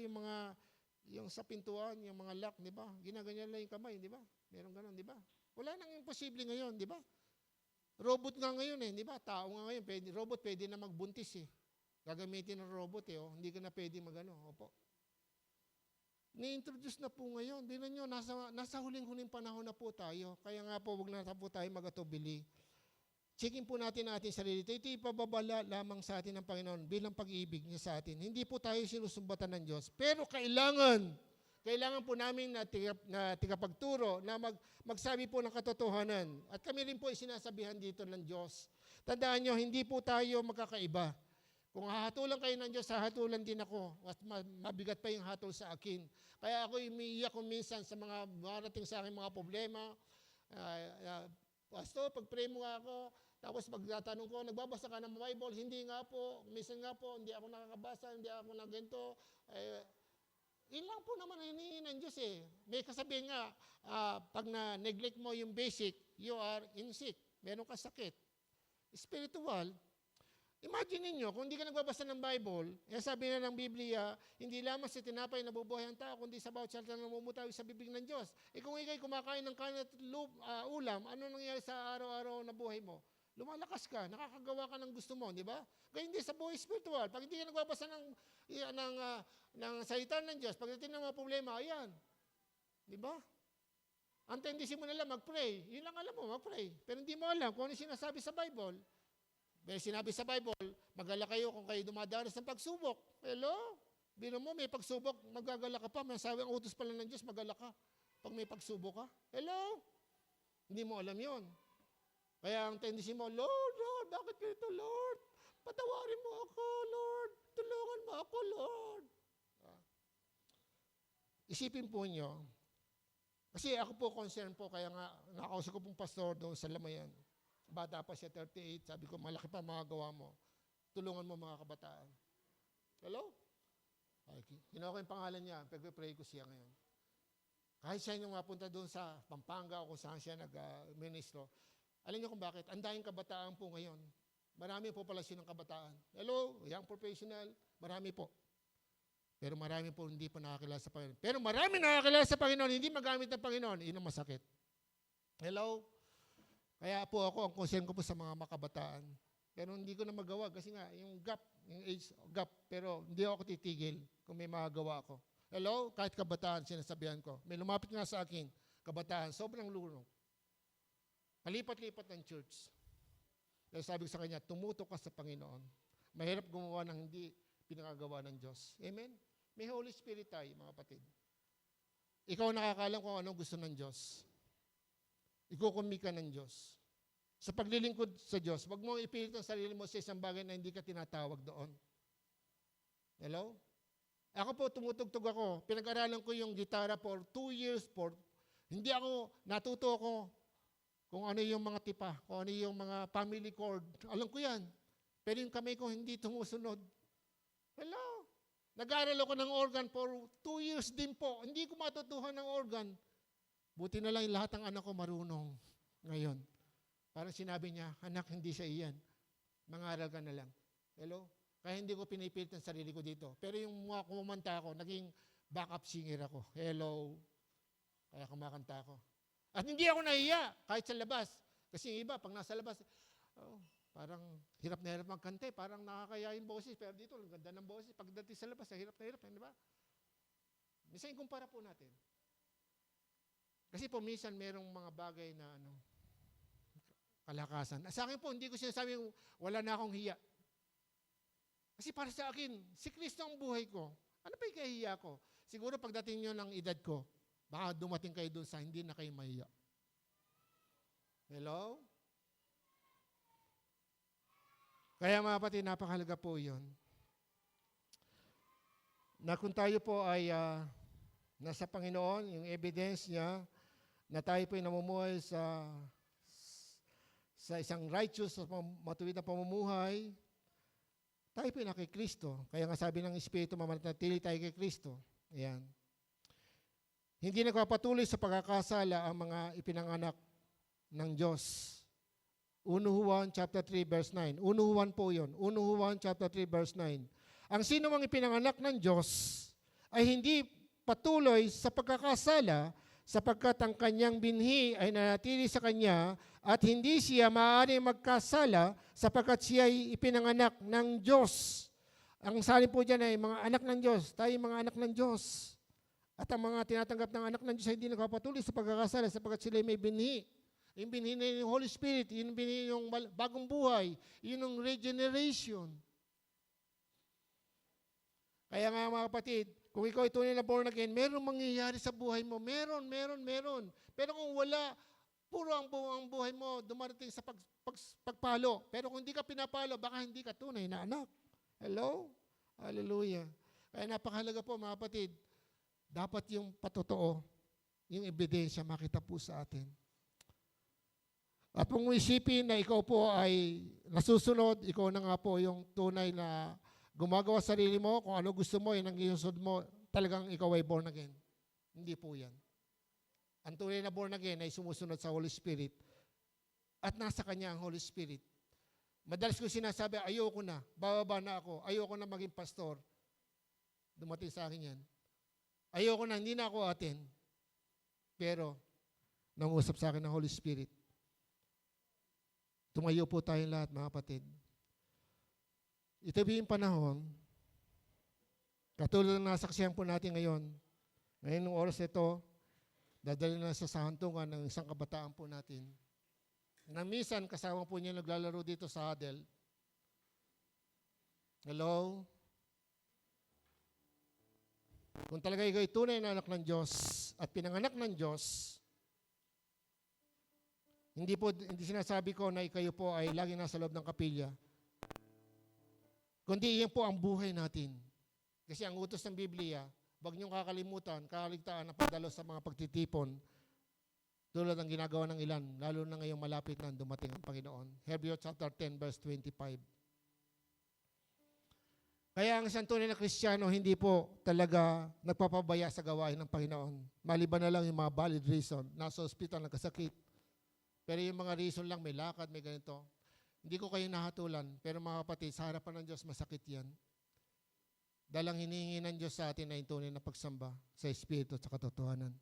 Yung sa pintuan, yung mga lock, di ba? Ginaganyan lang yung kamay, di ba? Merong ganun, di ba? Wala nang imposible ngayon, di ba? Robot nga ngayon di ba? Tao nga ngayon, robot pwede na magbuntis Gagamitin ng robot hindi ka na pwede opo. Ni-introduce na po ngayon. Tingnan nyo, nasa huling-huling panahon na po tayo. Kaya nga po, huwag na po tayo magatubili. Checkin po natin sarili. Ito ipababala lamang sa atin ng Panginoon bilang pag-ibig niya sa atin. Hindi po tayo sinusumbatan ng Diyos. Pero kailangan kailangan po namin na tigapagturo, na magsabi po ng katotohanan. At kami rin po isinasabihan dito ng Diyos. Tandaan nyo, hindi po tayo magkakaiba. Kung hahatulan kayo ng Diyos, hahatulan din ako. At mabigat pa yung hatol sa akin. Kaya ako umiiyak kung minsan sa mga marating sa akin mga problema. Pastor, pag-pray mo nga ako, tapos pagtatanong ko, nagbabasa ka ng Bible? Hindi nga po. Minsan nga po, hindi ako nakakabasa, hindi ako na ganito. Yun lang po naman hinihingi ng Diyos eh. May kasabihin nga, pag na-neglect mo yung basic, you are in sick. Meron ka sakit. Spiritual. Imagine niyo kung hindi ka nagbabasa ng Bible, sabi na ng Biblia, hindi lamang sa tinapay nabubuhay ang tao, kundi sa bawat salita na namumutawi sa bibig ng Diyos. Kung ikay kumakain ng kanin at ulam, ano nangyayari sa araw-araw na buhay mo? Lumalakas ka, nakakagawa ka ng gusto mo, di ba? Kaya hindi sa buhay spiritual. Pag hindi ka nagbabasa ng salita ng Diyos, pagdating ng mga problema, ayan. Di ba? Ang tendency mo nalang mag-pray. Yun lang alam mo, mag-pray. Pero hindi mo alam kung ano sinasabi sa Bible. May sinabi sa Bible, mag-alala kayo kung kayo dumadanas ng pagsubok. Hello? Bino mo, may pagsubok, magagala ka pa. May sabi, ang utos pala ng Diyos, mag-alala ka pag may pagsubok ka. Hello? Hindi mo alam yon. Kaya ang tendency mo, Lord, bakit ganito, Lord? Patawarin mo ako, Lord. Tulungan mo ako, Lord. Isipin po nyo, kasi ako po concerned po, kaya nga nakausap ko pong pastor doon sa Lamayan. Bata pa siya, 38. Sabi ko, malaki pa magagawa mo. Tulungan mo mga kabataan. Hello? Kinuha ko yung pangalan niya. Pag-pray ko siya ngayon. Kahit siya yung mapunta doon sa Pampanga o kung saan siya nag-ministro. Alam niyo kung bakit? Ang daming kabataan po ngayon. Marami po pala siya ng kabataan. Hello? Young professional. Marami po. Pero marami po hindi pa nakakilala sa Panginoon. Pero marami nakakilala sa Panginoon, hindi magamit ng Panginoon. Yun ang masakit. Hello? Kaya po ako, ang concern ko po sa mga makabataan. Pero hindi ko na magawa kasi nga, yung gap, yung age gap, pero hindi ako titigil kung may magagawa ako. Hello? Kahit kabataan, sinasabihan ko. May lumapit nga sa akin, kabataan, sobrang lulong. Kalipat-lipat ng church. Dahil sabi ko sa kanya, tumutok ka sa Panginoon. Mahirap gumawa ng hindi pinakagawa ng Diyos. Amen? May Holy Spirit tayo, mga kapatid. Ikaw nakakalam kung anong gusto ng Diyos. Ikukumi ka ng Diyos. Sa paglilingkod sa Diyos, wag mo ipilit ang sarili mo sa isang bagay na hindi ka tinatawag doon. Hello? Ako po, tumutugtog ako. Pinag-aralan ko yung gitara for 2 years. Hindi ako, natuto ako kung ano yung mga tipa, kung ano yung mga family chord. Alam ko yan. Pero yung kamay ko hindi tumusunod. Hello? Nag-aaral ako ng organ for 2 years din po. Hindi ko matutuhan ng organ. Buti na lang lahat ng anak ko marunong ngayon. Parang sinabi niya, anak, hindi siya iyan. Mangaral ka na lang. Hello? Kaya hindi ko pinipilit ang sarili ko dito. Pero yung mga kumamanta ako, naging backup singer ako. Hello? Kaya kumakanta ako. At hindi ako nahiya kahit sa labas. Kasi yung iba, pag nasa labas, parang hirap na hirap magkante, parang nakakaya yung boses. Pero dito, ang ganda ng boses. Pagdating sa labas, hirap na hirap. Di ba? Minsan, kumpara po natin. Kasi po, minsan, merong mga bagay na kalakasan. Sa akin po, hindi ko sinasabing wala na akong hiya. Kasi para sa akin, si Kristo ang buhay ko. Ano pa yung kahiya ko? Siguro pagdating nyo ng edad ko, baka dumating kayo doon sa hindi na kayo mahiya. Hello? Kaya mga kapatid, napakahalaga po yun. Na kung tayo po ay nasa Panginoon, yung evidence niya, na tayo po ay namumuhay sa isang righteous, matuwid na pamumuhay, tayo po ay na kay Kristo. Kaya nga sabi ng Espiritu, mamanatili tayo kay Kristo. Ayan. Hindi nagpapatuloy sa pagkakasala ang mga ipinanganak ng Diyos. 1 Juan chapter 3 verse 9. 1 Juan po yun. 1 Juan chapter 3 verse 9. Ang sino mang ipinanganak ng Diyos ay hindi patuloy sa pagkakasala sapagkat ang kanyang binhi ay nanatili sa kanya at hindi siya maaari magkasala sapagkat siya ay ipinanganak ng Diyos. Ang salin po dyan ay mga anak ng Diyos. Tayo mga anak ng Diyos. At ang mga tinatanggap ng anak ng Diyos ay hindi nagpapatuloy sa pagkakasala sapagkat sila may binhi. Yung binhi na yung Holy Spirit, yung binhi yung bagong buhay, yun yung regeneration. Kaya nga mga kapatid, Kung ikaw ay tunay na born again, meron mangyayari sa buhay mo. Meron. Pero kung wala, puro ang buhay mo dumarating sa pagpalo. Pero kung hindi ka pinapalo, baka hindi ka tunay na anak. Hello? Hallelujah. Kaya napakahalaga po mga kapatid, dapat yung patotoo, yung ebidensya makita po sa atin. At kung isipin na ikaw po ay nasusunod, ikaw na nga po yung tunay na gumagawa sa sarili mo, kung ano gusto mo, yun ang isusod mo, talagang ikaw ay born again. Hindi po yan. Ang tunay na born again ay sumusunod sa Holy Spirit at nasa Kanya ang Holy Spirit. Madalas ko sinasabi, ayoko na, bababa na ako, ayoko na maging pastor. Dumating sa akin yan. Ayoko na, hindi na ako atin. Pero, nangusap sa akin ng Holy Spirit. Tumayo po tayong lahat, mga kapatid. Ito yung panahon, katulad ng nasaksihan po natin ngayon, ngayon ng oras ito, dadali na sa sahantungan ng isang kabataan po natin. Na minsan, kasama po niya naglalaro dito sa huddle. Hello? Kung talaga ikaw ay tunay na anak ng Diyos at pinanganak ng Diyos, hindi sinasabi ko na kayo po ay lagi nasa loob ng kapilya. Kundi iyan po ang buhay natin. Kasi ang utos ng Biblia, huwag niyong kakalimutan, kakaligtaan na pagdalo sa mga pagtitipon, tulad ng ginagawa ng ilan, lalo na ngayong malapit na dumating ang Panginoon. Hebrews chapter 10, verse 25. Kaya ang isang tunay na Kristiyano, hindi po talaga nagpapabaya sa gawain ng Panginoon. Maliban na lang yung mga valid reason, nasa ospital, nagkasakit. Pero yung mga reason lang, may lakad, may ganito. Hindi ko kayo nahatulan, pero mga kapatid, sa harapan ng Diyos, masakit yan. Dahil ang hinihingi ng Diyos sa atin ay tunay na pagsamba sa Espiritu at sa katotohanan.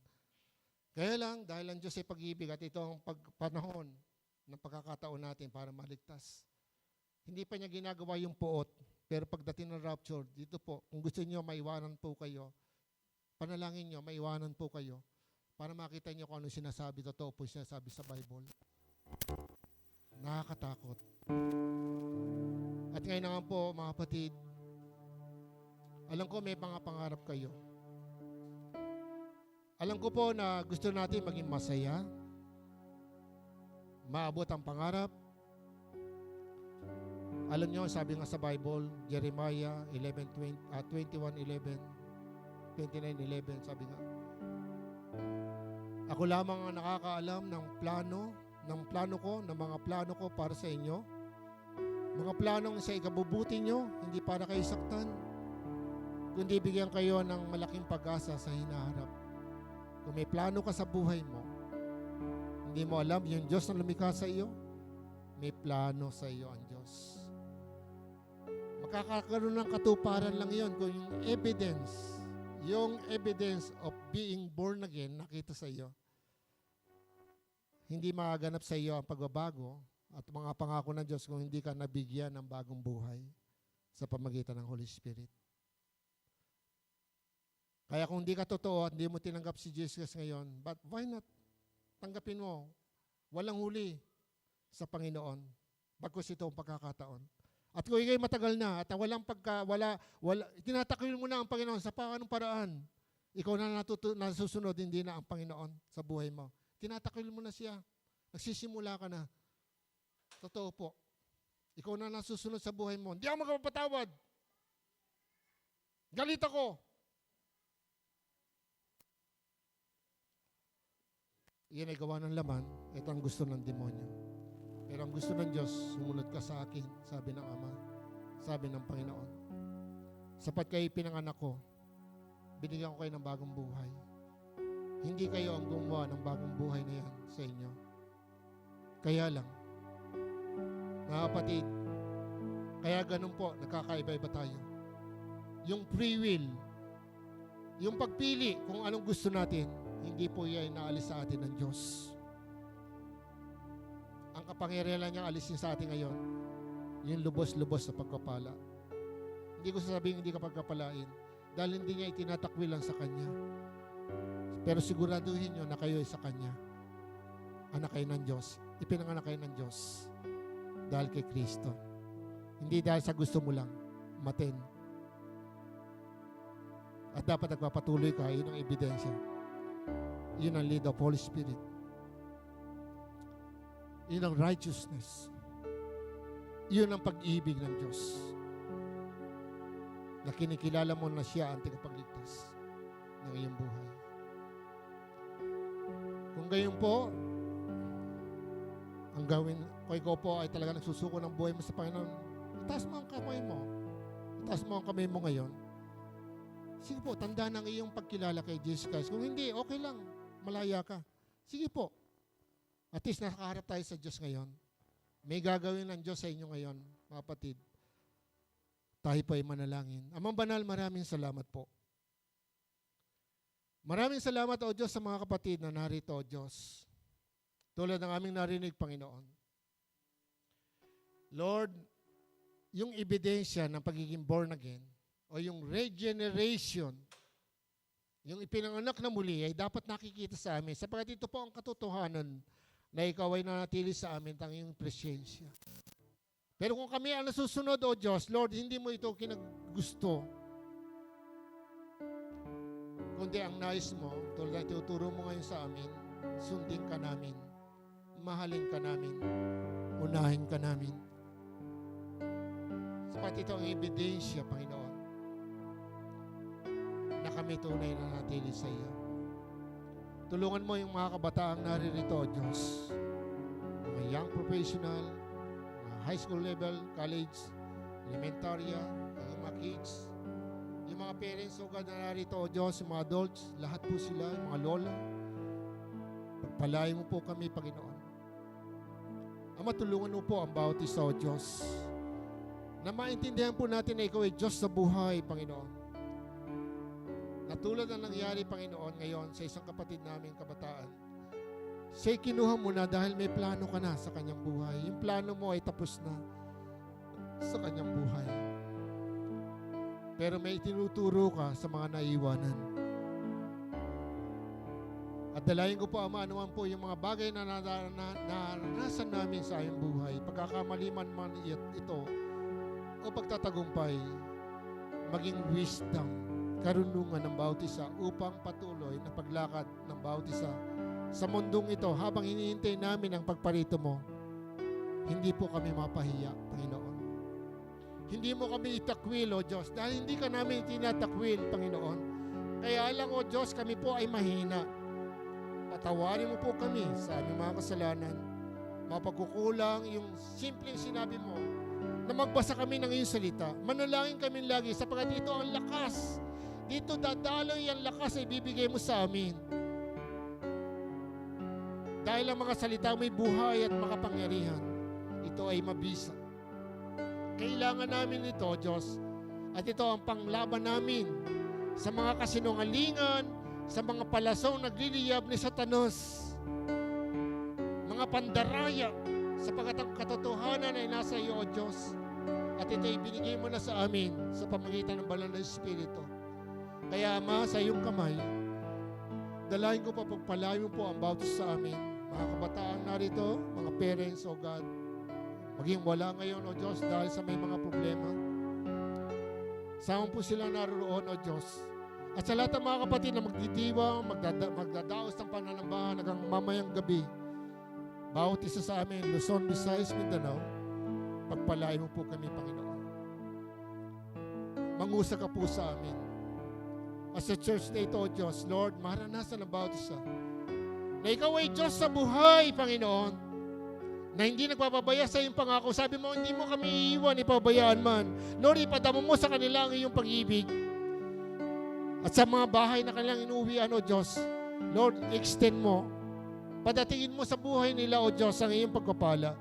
Kaya lang, dahil ang Diyos ay pag-ibig at ito ang panahon ng pagkakataon natin para maligtas. Hindi pa niya ginagawa yung puot, pero pagdating ng rapture, dito po, kung gusto niyo maiwanan po kayo, panalangin niyo, maiwanan po kayo, para makita niyo kung ano sinasabi, totoo po sinasabi sa Bible. Nakakatakot. At ngayon naman po, mga kapatid, alam ko may pangarap kayo. Alam ko po na gusto natin maging masaya, maabot ang pangarap. Alam niyo, sabi nga sa Bible, Jeremiah 21:11, 29:11, sabi nga, ako lamang ang nakakaalam ng plano ko, ng mga plano ko para sa inyo. Mga planong sa ikabubuti nyo, hindi para kayo saktan, kundi bigyan kayo ng malaking pag-asa sa hinaharap. Kung may plano ka sa buhay mo, hindi mo alam, yung Diyos na lumikha sa iyo, may plano sa iyo ang Diyos. Makakakaroon ng katuparan lang yon kung yung evidence of being born again nakita sa iyo. Hindi magaganap sa iyo ang pagbabago at mga pangako ng Diyos kung hindi ka nabigyan ng bagong buhay sa pamagitan ng Holy Spirit. Kaya kung hindi ka totoo at hindi mo tinanggap si Jesus ngayon, but why not? Tanggapin mo. Walang huli sa Panginoon. Bagkus ito ang pagkakataon. At kung ikay matagal na at tinatakwil mo na ang Panginoon sa paanong paraan, ikaw na nasusunod, hindi na ang Panginoon sa buhay mo. Tinatakwil mo na siya. Nagsisimula ka na. Totoo po. Ikaw na nasusunod sa buhay mo. Hindi ako magpapatawad. Galit ako. Iyan ay gawa ng laman. Ito ang gusto ng demonyo. Pero ang gusto ng Diyos, sumunod ka sa akin, sabi ng Ama, sabi ng Panginoon. Sapat kayo pinanganak ko, binigyan ko kayo ng bagong buhay. Hindi kayo ang gumawa ng bagong buhay na yan sa inyo. Kaya lang, mga kapatid, kaya ganun po, nagkakaiba-iba tayo. Yung free will, yung pagpili kung anong gusto natin, hindi po yan inaalis sa atin ng Diyos. Ang kapangyarihan niya alisin sa atin ngayon, yung lubos-lubos sa pagkapala. Hindi ko sasabihin hindi ka pagkapalain, dahil hindi niya itinatakwil lang sa Kanya. Pero siguraduhin nyo na kayo ay sa Kanya. Anak kayo ng Diyos. Ipinanganak kayo ng Diyos. Dahil kay Kristo. Hindi dahil sa gusto mo lang. Maten. At dapat nagpapatuloy ka, yun ang ebidensya. Yun ang lead of Holy Spirit. Yun ang righteousness. Yun ang pag-ibig ng Diyos. Na kinikilala mo na siya ang tagapagligtas ng iyong buhay. Kung gayon po, ang gawin ko ikaw po ay talaga nagsusuko ng buhay mo sa Panginoon, itaas mo ang kamay mo. Itaas mo ang kamay mo ngayon. Sige po, tanda ng iyong pagkilala kay Jesus Christ. Kung hindi, okay lang. Malaya ka. Sige po. At least nakaharap tayo sa Diyos ngayon. May gagawin ng Diyos sa inyo ngayon, mga kapatid. Tayo po ay manalangin. Amang banal, maraming salamat po. Maraming salamat, O Diyos, sa mga kapatid na narito, O Diyos. Tulad ng aming narinig, Panginoon. Lord, yung ebidensya ng pagiging born again, o yung regeneration, yung ipinanganak na muli, ay dapat nakikita sa amin. Sapagkat ito po ang katotohanan na ikaw ay nanatili sa amin ang iyong presensya. Pero kung kami ang nasusunod, O Diyos, Lord, hindi mo ito kinagusto. Kundi ang nais mo, tulad na ituturo mo ngayon sa amin, sundin ka namin, mahalin ka namin, unahin ka namin. Sapat ito ang ebidensya, Panginoon, na kami tunay na natili sa iyo. Tulungan mo yung mga kabataang naririto, Diyos. Mga young professional, mga high school level, college, elementarya, mga kids, yung mga parents, O God, na narito, Diyos, yung mga adults, lahat po sila, yung mga lola. Pagpalain mo po kami, Panginoon. Ama, tulungan mo po ang bawat isa, O Diyos, na maintindihan po natin na ikaw ay Diyos sa buhay, Panginoon. Na tulad na nangyari, Panginoon, ngayon sa isang kapatid naming kabataan, siya'y kinuha mo na dahil may plano ka na sa kanyang buhay. Yung plano mo ay tapos na sa kanyang buhay. Pero may tinuturo ka sa mga naiwanan. At dalayan ko po, Ama, anuman po yung mga bagay na naranasan namin sa aming buhay, pagkakamaliman man ito, o pagtatagumpay, maging wisdom, karunungan ng bawat isa upang patuloy na paglakad ng bawat isa sa mundong ito habang hinihintay namin ang pagparito mo. Hindi po kami mapahiya, Panginoon. Hindi mo kami itakwil, O Diyos, dahil hindi ka namin tinatakwil, Panginoon. Kaya lang, O Diyos, kami po ay mahina. Patawarin mo po kami sa aming mga kasalanan, mga pagkukulang, yung simpleng sinabi mo, na magbasa kami ng iyong salita. Manalangin kami lagi sapagkat ito ang lakas. Dito dadaloy ang lakas ay bibigay mo sa amin. Dahil ang mga salita may buhay at makapangyarihan, ito ay mabisa. Kailangan namin ito, Diyos. At ito ang panglaban namin sa mga kasinungalingan, sa mga palasong nagliliyab ni Satanas, mga pandaraya, sapagkat ang katotohanan ay nasa iyo, O Diyos. At ito ay binigay mo na sa amin sa pamagitan ng banal na Espiritu. Kaya, Ama, sa iyong kamay, dalahin ko pa, pagpalayo mo po ang bawat sa amin. Mga kabataan narito, mga parents, O God, maging wala ngayon, O Diyos, dahil sa may mga problema. Sama po silang naroon, O Diyos. At sa lahat ng mga kapatid na magditiwang, magdadaos ng pananambahan hanggang mamayang gabi, bawat isa sa amin, Luzon, Visayas, Mindanao, pagpalain mo po kami, Panginoon. Mangusa ka po sa amin. As a church na ito, O Diyos, Lord, maranasan ang bawat isa na ikaw ay Diyos sa buhay, Panginoon, na hindi nagpapabaya sa iyong pangako. Sabi mo, hindi mo kami iiwan, ipabayaan man. Lord, ipadamo mo sa kanila ang iyong pag-ibig. At sa mga bahay na kanilang inuwian, O Diyos, Lord, extend mo. Padatingin mo sa buhay nila, O Diyos, ang iyong pagpapala.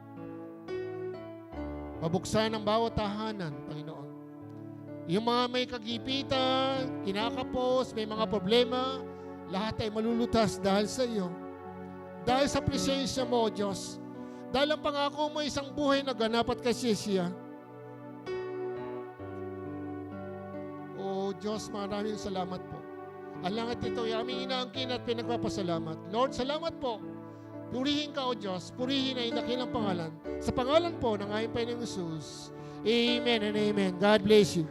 Mabuksan ang bawat tahanan, Panginoon. Yung mga may kagipitan, kinakapos, may mga problema, lahat ay malulutas dahil sa iyo. Dahil sa presensya mo, O Diyos. Dahil ang pangako mo isang buhay na ganap at kasisiya. O Diyos, maraming salamat po. Ang langit ito ay aming inaangkin at pinagpapasalamat. Lord, salamat po. Purihin ka, O Diyos. Purihin ay dakilang pangalan. Sa pangalan po ng aming Panginoong Jesus. Amen and amen. God bless you.